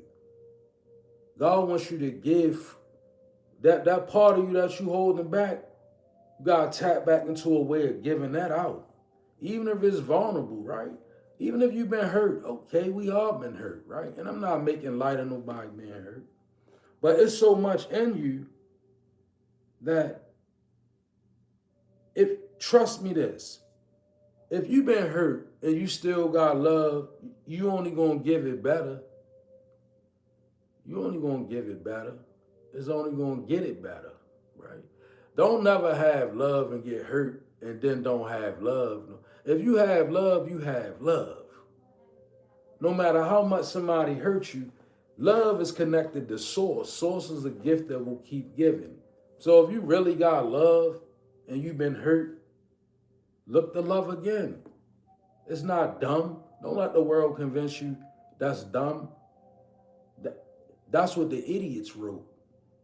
God wants you to give that part of you that you holding back. You gotta tap back into a way of giving that out. Even if it's vulnerable, right? Even if you've been hurt, okay, we all been hurt, right? And I'm not making light of nobody being hurt. But it's so much in you that trust me this, if you've been hurt and you still got love, you only gonna give it better. You only gonna give it better. It's only gonna get it better, right? Don't never have love and get hurt and then don't have love. If you have love, you have love. No matter how much somebody hurts you, love is connected to source. Source is a gift that will keep giving. So if you really got love and you've been hurt, look to love again. It's not dumb. Don't let the world convince you that's dumb. That's what the idiots wrote.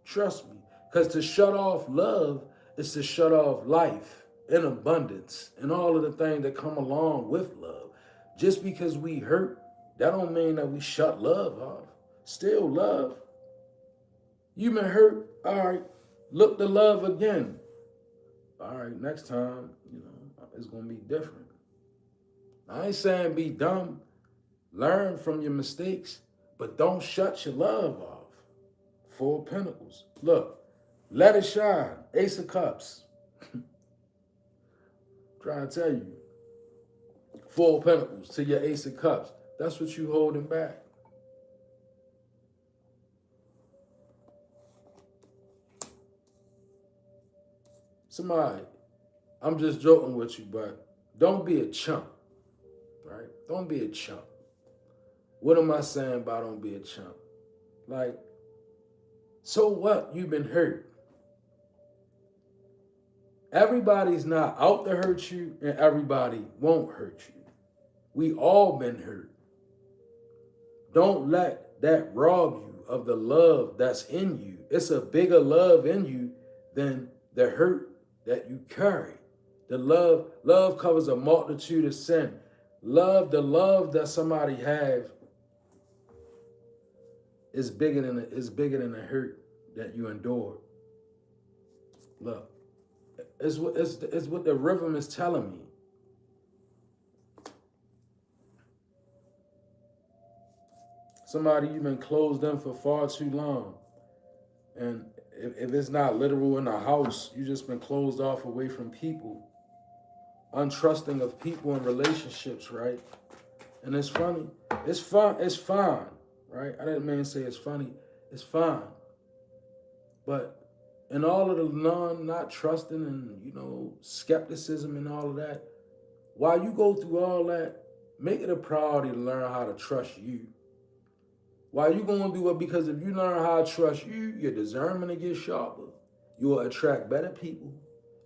Trust me. Because to shut off love is to shut off life and abundance and all of the things that come along with love. Just because we hurt, that don't mean that we shut love off. Still love. You've been hurt. All right. Look to love again. All right. Next time, it's going to be different. I ain't saying be dumb. Learn from your mistakes, but don't shut your love off. Four of Pentacles. Look, let it shine. Ace of Cups. Trying to tell you. Four of Pentacles to your Ace of Cups. That's what you holding back. Somebody, I'm just joking with you, but don't be a chump, right? Don't be a chump. What am I saying by don't be a chump? Like, so what? You've been hurt. Everybody's not out to hurt you, and everybody won't hurt you. We all been hurt. Don't let that rob you of the love that's in you. It's a bigger love in you than the hurt that you carry. The love covers a multitude of sin. The love that somebody have is bigger than the hurt that you endured. Look, it's what the rhythm is telling me. Somebody you've been closed in for far too long. And if it's not literal in the house, you just been closed off away from people. Untrusting of people and relationships, right? And it's funny. It's fun. It's fine, right? I didn't mean to say it's funny. It's fine. But in all of the not trusting and, skepticism and all of that, while you go through all that, make it a priority to learn how to trust you. Why you going to do it? Because if you learn how to trust you, your discernment will get sharper. You will attract better people.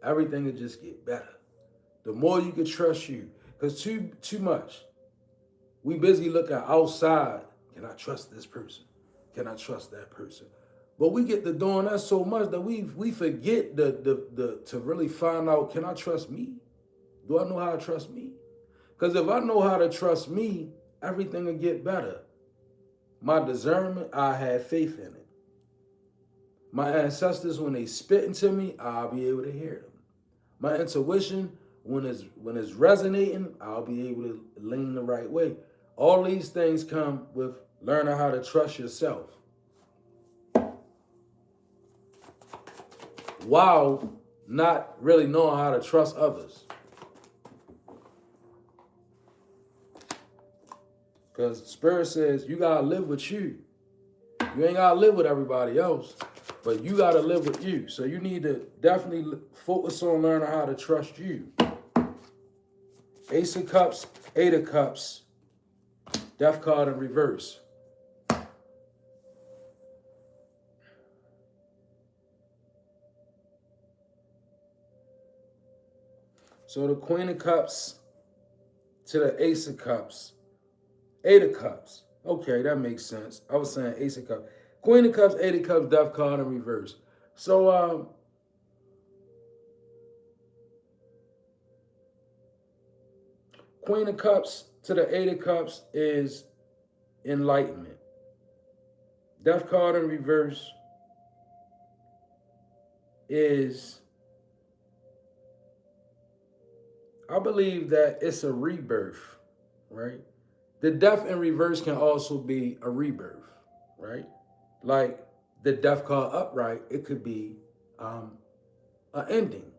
Everything will just get better. The more you can trust you. Because too much. We busy looking outside. Can I trust this person? Can I trust that person? But we get to doing that so much that we forget to really find out, can I trust me? Do I know how to trust me? Because if I know how to trust me, everything will get better. My discernment, I have faith in it. My ancestors, when they spit into me, I'll be able to hear them. My intuition, when it's resonating, I'll be able to lean the right way. All these things come with learning how to trust yourself. While not really knowing how to trust others. Because Spirit says you got to live with you. You ain't got to live with everybody else, but you got to live with you. So you need to definitely focus on learning how to trust you. Ace of Cups, Eight of Cups, Death card in reverse. So the Queen of Cups to the Ace of Cups. Eight of Cups. Okay, that makes sense. I was saying Ace of Cups. Queen of Cups, Eight of Cups, Death card in reverse. So, Queen of Cups to the Eight of Cups is enlightenment. Death card in reverse is, I believe that it's a rebirth, right? The death in reverse can also be a rebirth, right? Like the death card upright, it could be an ending.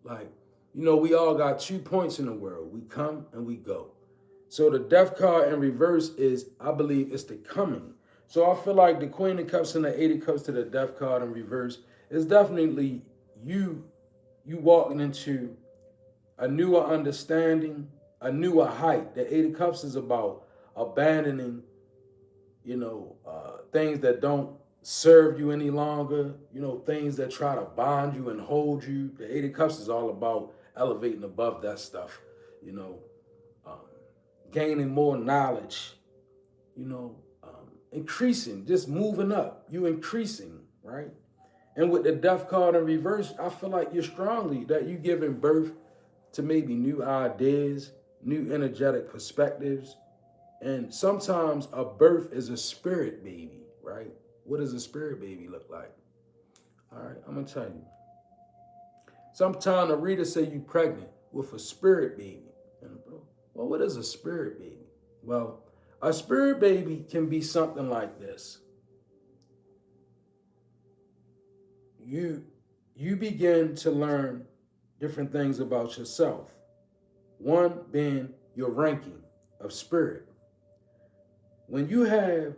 Like You know, we all got 2 points in the world. We come and we go. So the death card in reverse is, I believe, it's the coming. So I feel like the Queen of Cups and the Eight of Cups to the death card in reverse is definitely you walking into a newer understanding, a newer height. The Eight of Cups is about abandoning, things that don't serve you any longer, things that try to bond you and hold you. The Eight of Cups is all about elevating above that stuff, you know, um, gaining more knowledge, increasing, just moving up, you increasing, right? And with the death card in reverse, I feel like you're strongly that you giving birth to maybe new ideas, new energetic perspectives. And sometimes a birth is a spirit baby, right? What does a spirit baby look like? All right, I'm gonna tell you. Sometimes a reader say you pregnant with a spirit baby. Well, what is a spirit baby? Well, a spirit baby can be something like this. You begin to learn different things about yourself. One being your ranking of spirit. When you have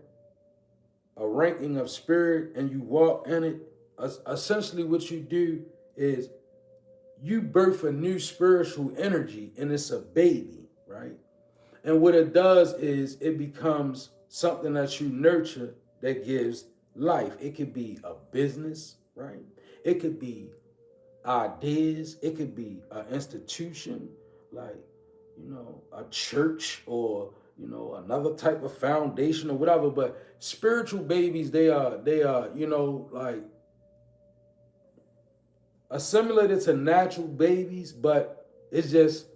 a ranking of spirit and you walk in it, essentially what you do is you birth a new spiritual energy, and it's a baby, right? And what it does is it becomes something that you nurture that gives life. It could be a business, right? It could be ideas. It could be an institution, like, a church, or, another type of foundation or whatever. But spiritual babies, they are, like assimilated to natural babies, but it's just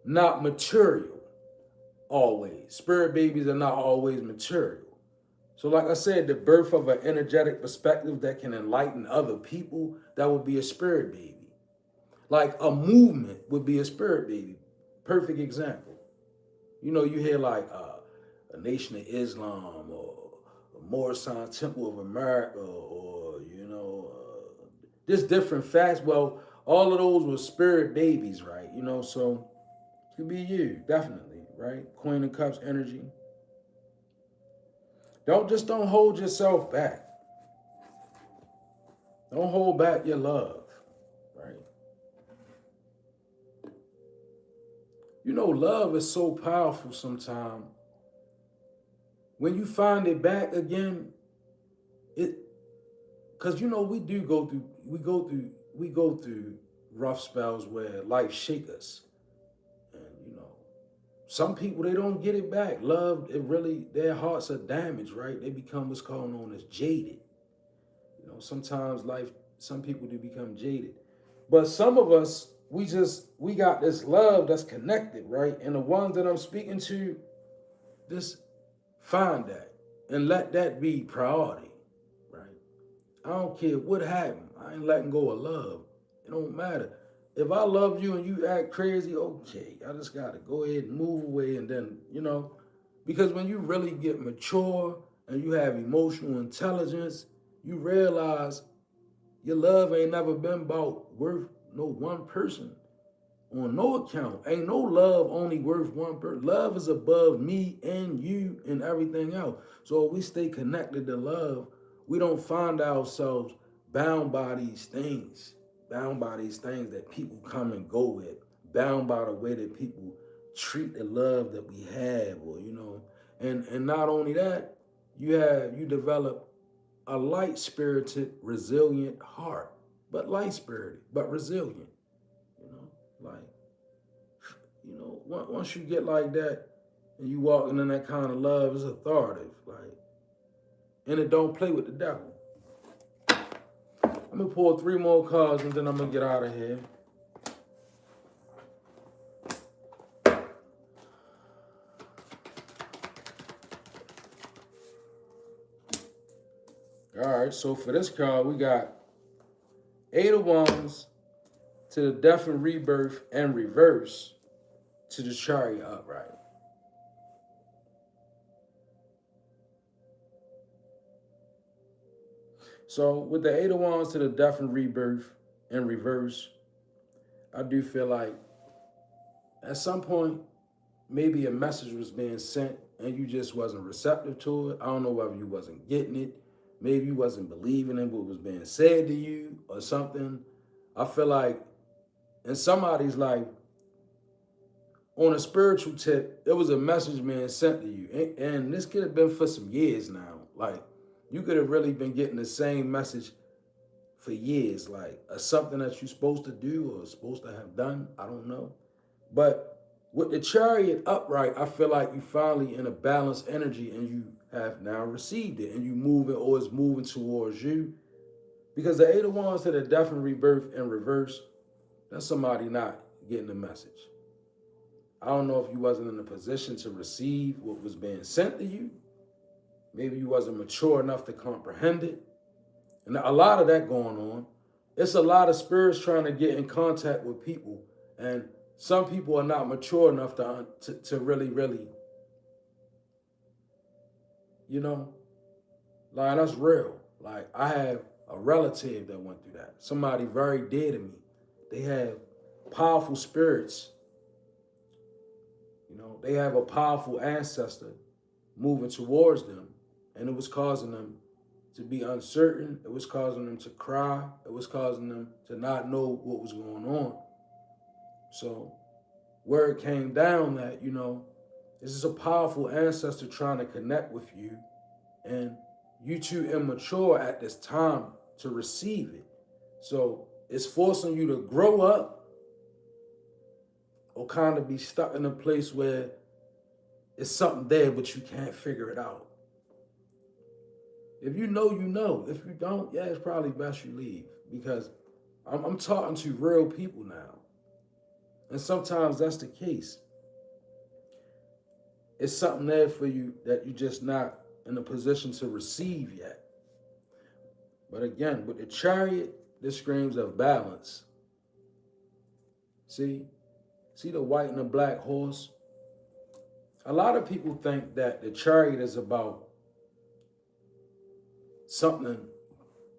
not material always. Spirit babies are not always material. So like I said, the birth of an energetic perspective that can enlighten other people, that would be a spirit baby. Like a movement would be a spirit baby. Perfect example. You hear like a Nation of Islam, or a Morrison Temple of America, or, just different facts. Well, all of those were spirit babies, right? So it could be you, definitely, right? Queen of Cups energy. Don't hold yourself back. Don't hold back your love, right? Love is so powerful sometimes. When you find it back again, because we go through rough spells where life shake us. And some people, they don't get it back. Love, their hearts are damaged, right? They become what's called known as jaded. Sometimes some people do become jaded. But some of us, we got this love that's connected, right? And the ones that I'm speaking to, just find that and let that be priority, right? I don't care what happened. I ain't letting go of love. It don't matter. If I love you and you act crazy, okay, I just gotta go ahead and move away. And then, because when you really get mature and you have emotional intelligence, you realize your love ain't never been about worth no one person on no account. Ain't no love only worth one person. Love is above me and you and everything else. So if we stay connected to love, we don't find ourselves bound by these things, that people come and go with, bound by the way that people treat the love that we have, or and not only that, you develop a light-spirited, resilient heart, but light-spirited, but resilient. Like, once you get like that and you walking in that kind of love, it's authoritative, like, and it don't play with the devil. I'm gonna pull 3 more cards and then I'm gonna get out of here. All right, so for this card, we got 8 of Wands to the Death and Rebirth and reverse to the Chariot upright. So with the 8 of Wands to the Death and Rebirth and reverse, I do feel like at some point, maybe a message was being sent and you just wasn't receptive to it. I don't know whether you wasn't getting it. Maybe you wasn't believing in what was being said to you or something. I feel like in somebody's life, on a spiritual tip, it was a message being sent to you. And this could have been for some years now. Like, you could have really been getting the same message for years. Like, something that you're supposed to do or supposed to have done. I don't know. But with the Chariot upright, I feel like you finally in a balanced energy and you have now received it and you moving or it's moving towards you. Because the Eight of Wands to the Death and Rebirth in reverse, that's somebody not getting the message. I don't know if you wasn't in a position to receive what was being sent to you. Maybe you wasn't mature enough to comprehend it. And a lot of that going on. It's a lot of spirits trying to get in contact with people. And some people are not mature enough to really, like that's real. Like I have a relative that went through that. Somebody very dear to me. They have powerful spirits. They have a powerful ancestor moving towards them, and it was causing them to be uncertain. It was causing them to cry. It was causing them to not know what was going on. So where it came down that, this is a powerful ancestor trying to connect with you, and you too immature at this time to receive it. So it's forcing you to grow up or kind of be stuck in a place where it's something there, but you can't figure it out. If you know, you know. If you don't, yeah, it's probably best you leave because I'm talking to real people now. And sometimes that's the case. It's something there for you that you're just not in a position to receive yet. But again, with the Chariot, this screams of balance. See the white and the black horse? A lot of people think that the Chariot is about something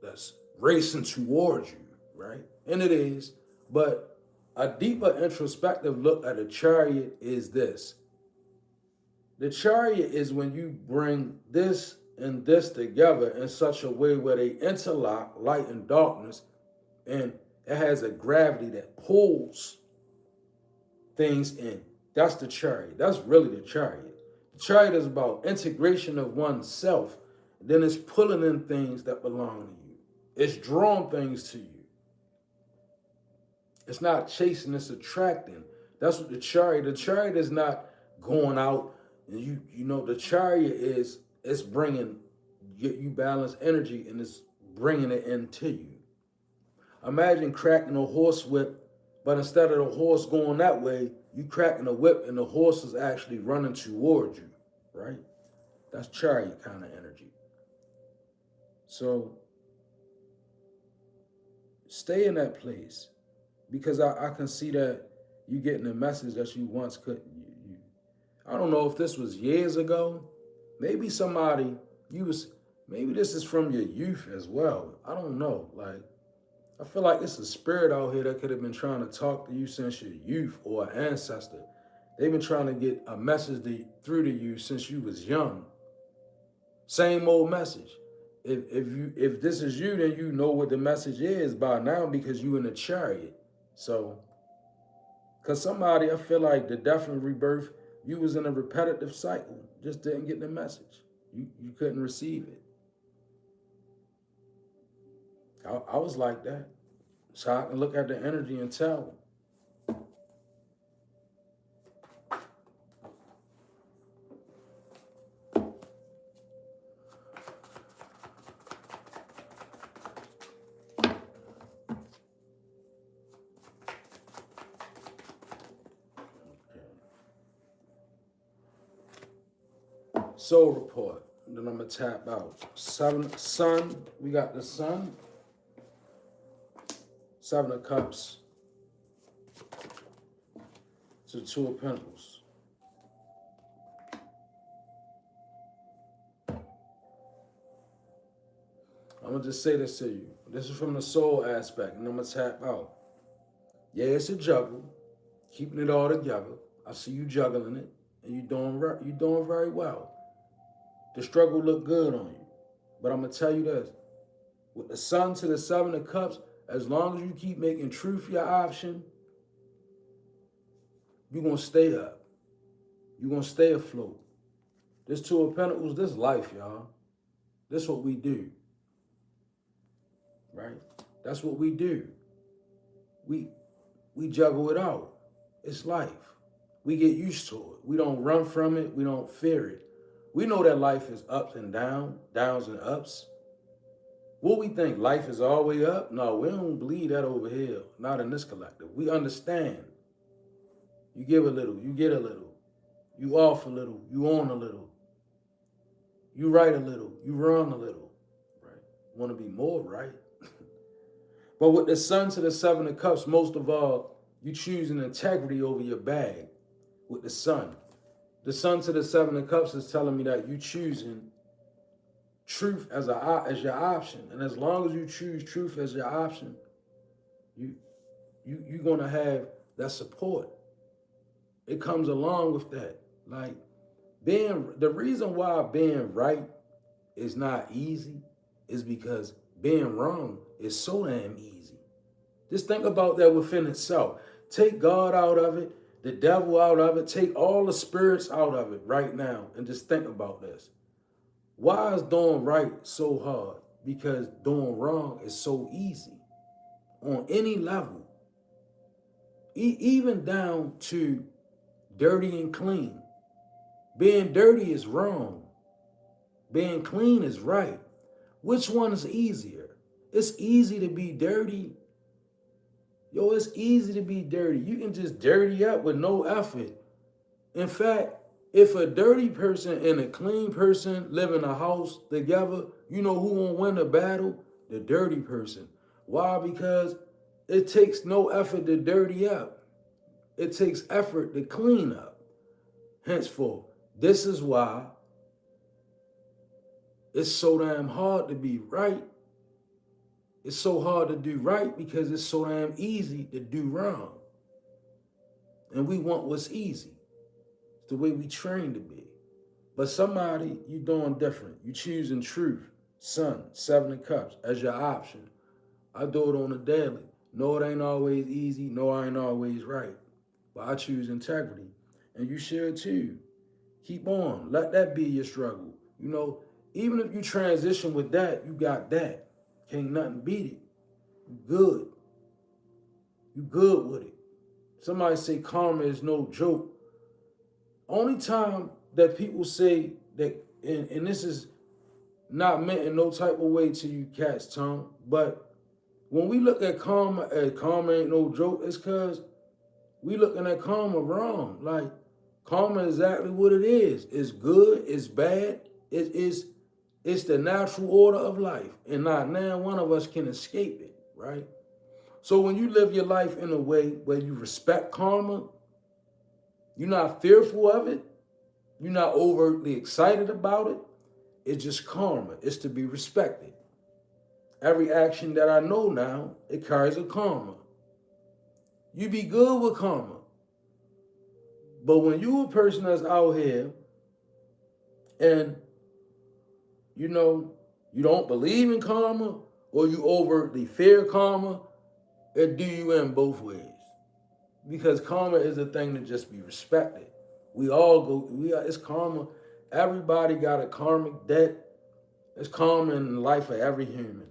that's racing towards you, right? And it is, but a deeper introspective look at a Chariot is this. The Chariot is when you bring this and this together in such a way where they interlock light and darkness, and it has a gravity that pulls things in. That's the Chariot. That's really the Chariot. The Chariot is about integration of oneself. Then it's pulling in things that belong to you. It's drawing things to you. It's not chasing, it's attracting. That's what the Chariot is not going out. And the Chariot is, it's bringing you balanced energy and it's bringing it into you. Imagine cracking a horse whip, but instead of the horse going that way, you cracking a whip and the horse is actually running towards you, right? That's Chariot kind of energy. So stay in that place because I can see that you getting a message that you once couldn't. I don't know if this was years ago. Maybe maybe this is from your youth as well. I don't know. Like, I feel like it's a spirit out here that could have been trying to talk to you since your youth or an ancestor. They've been trying to get a message through to you since you was young. Same old message. If this is you, then you know what the message is by now because you in the Chariot. So, because somebody, I feel like the death and rebirth, you was in a repetitive cycle, just didn't get the message. You couldn't receive it. I was like that. So I can look at the energy and tell. Soul report. Then I'm gonna tap out. Sun. We got the Sun. 7 of Cups to the 2 of Pentacles. I'm gonna just say this to you. This is from the soul aspect, and I'm gonna tap out. Yeah, it's a juggle, keeping it all together. I see you juggling it, and you're doing very well. The struggle look good on you, but I'm gonna tell you this: with the Sun to the Seven of Cups, as long as you keep making truth your option, you're gonna stay up. You're gonna stay afloat. This Two of Pentacles, this life, y'all. This what we do, right? That's what we do. We juggle it out. It's life. We get used to it. We don't run from it. We don't fear it. We know that life is ups and downs and ups. What we think, life is all the way up? No, we don't believe that over here. Not in this collective. We understand. You give a little, you get a little. You off a little, you on a little. You right a little, you wrong a little. Right? Want to be more right. But with the Sun to the Seven of Cups, most of all, you choosing integrity over your bag with the Sun. The Sun to the Seven of Cups is telling me that you choosing truth as your option. And as long as you choose truth as your option, you're going to have that support. It comes along with that. Like, the reason why being right is not easy is because being wrong is so damn easy. Just think about that within itself. Take God out of it, the devil out of it, take all the spirits out of it right now, and just think about this. Why is doing right so hard? Because doing wrong is so easy on any level, even down to dirty and clean. Being dirty is wrong. Being clean is right. Which one is easier? It's easy to be dirty. Yo, it's easy to be dirty. You can just dirty up with no effort. In fact, if a dirty person and a clean person live in a house together, you know who won't win the battle? The dirty person. Why? Because it takes no effort to dirty up. It takes effort to clean up. Henceforth, this is why it's so damn hard to be right. It's so hard to do right because it's so damn easy to do wrong. And we want what's easy. It's the way we train to be. But somebody, you doing different. You choosing truth, Sun, Seven of Cups as your option. I do it on a daily. No, it ain't always easy. No, I ain't always right. But I choose integrity. And you should too. Keep on. Let that be your struggle. You know, even if you transition with that, you got that. Can't nothing beat it. You good. You good with it. Somebody say karma is no joke. Only time that people say that, and this is not meant in no type of way to you cats, Tom, but when we look at karma ain't no joke, it's because we looking at karma wrong. Like, karma is exactly what it is. It's good, it's bad, it's the natural order of life. And not now one of us can escape it, right? So when you live your life in a way where you respect karma, you're not fearful of it, you're not overtly excited about it, it's just karma. It's to be respected. Every action that I know now, it carries a karma. You be good with karma. But when you a person that's out here and, you know, you don't believe in karma or you overtly fear karma, it do you in both ways. Because karma is a thing to just be respected. It's karma. Everybody got a karmic debt. It's karma in the life of every human.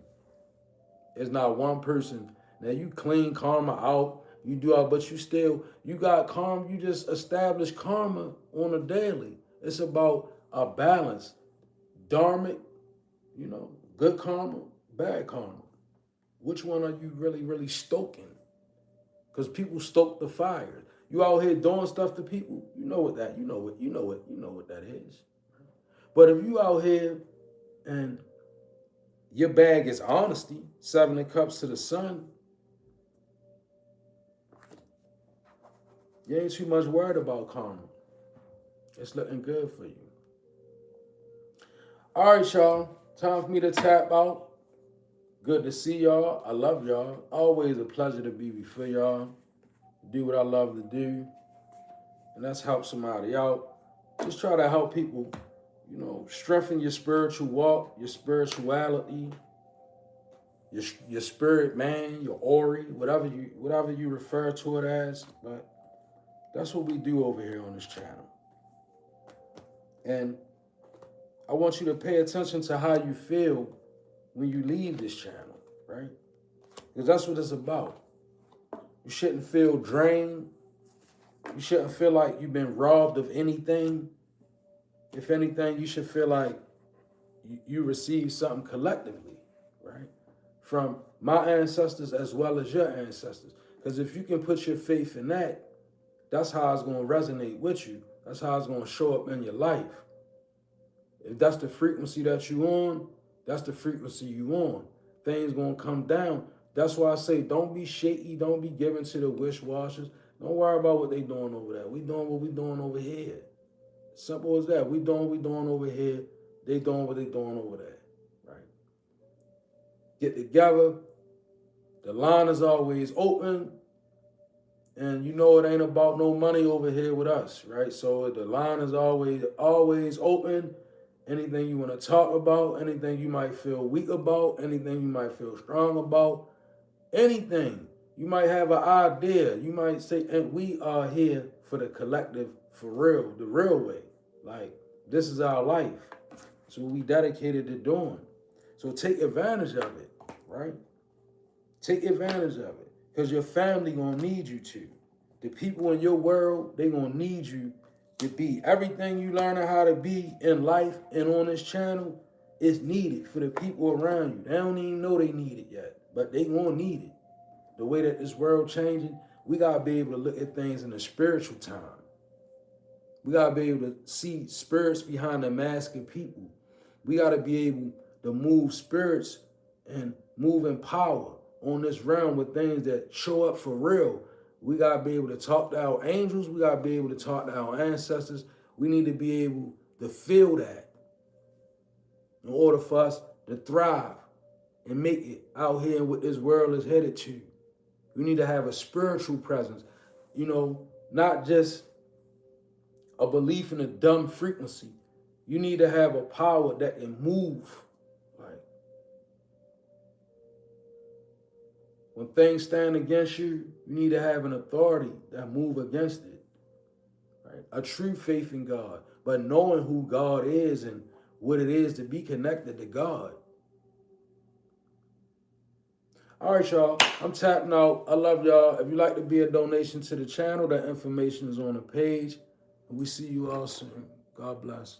It's not one person. Now you clean karma out, you do all, but you got karma, you just establish karma on a daily. It's about a balance. Dharmic, you know, good karma, bad karma. Which one are you really, really stoking? Because people stoke the fire. You out here doing stuff to people, you know what that is. But if you out here and your bag is honesty, Seven of Cups to the Sun, you ain't too much worried about karma. It's looking good for you. All right, y'all. Time for me to tap out. Good to see y'all. I love y'all. Always a pleasure to be before y'all. do what I love to do, and that's help somebody out. Just try to help people, you know, strengthen your spiritual walk, your spirituality, your spirit man, your ori, whatever you refer to it as. But that's what we do over here on this channel. And I want you to pay attention to how you feel when you leave this channel, right? Because that's what it's about. You shouldn't feel drained. You shouldn't feel like you've been robbed of anything. If anything, you should feel like you received something collectively, right? From my ancestors as well as your ancestors. Because if you can put your faith in that, that's how it's going to resonate with you. That's how it's going to show up in your life. If that's the frequency that you on, that's the frequency you on. Things going to come down. That's why I say don't be shaky. Don't be given to the wish-washers. Don't worry about what they doing over there. We doing what we doing over here. Simple as that. We doing what we doing over here. They doing what they doing over there. Right? Get together. The line is always open. And you know it ain't about no money over here with us, right? So the line is always open. Anything you want to talk about, anything you might feel weak about, anything you might feel strong about, anything. You might have an idea. You might say, and we are here for the collective, for real, the real way. Like, this is our life. So we dedicated to doing. So take advantage of it, right? Take advantage of it. Because your family going to need you to. The people in your world, they going to need you to be. Everything you learning how to be in life and on this channel is needed for the people around you. They don't even know they need it yet, but they going to need it. The way that this world changing, we got to be able to look at things in a spiritual time. We got to be able to see spirits behind the mask of people. We got to be able to move spirits and move in power on this realm with things that show up for real. We got to be able to talk to our angels. We got to be able to talk to our ancestors. We need to be able to feel that in order for us to thrive and make it out here in what this world is headed to. We need to have a spiritual presence, you know, not just a belief in a dumb frequency. You need to have a power that can move. When things stand against you, you need to have an authority that move against it. Right? A true faith in God, but knowing who God is and what it is to be connected to God. All right, y'all. I'm tapping out. I love y'all. If you'd like to be a donation to the channel, that information is on the page. And we see you all soon. God bless.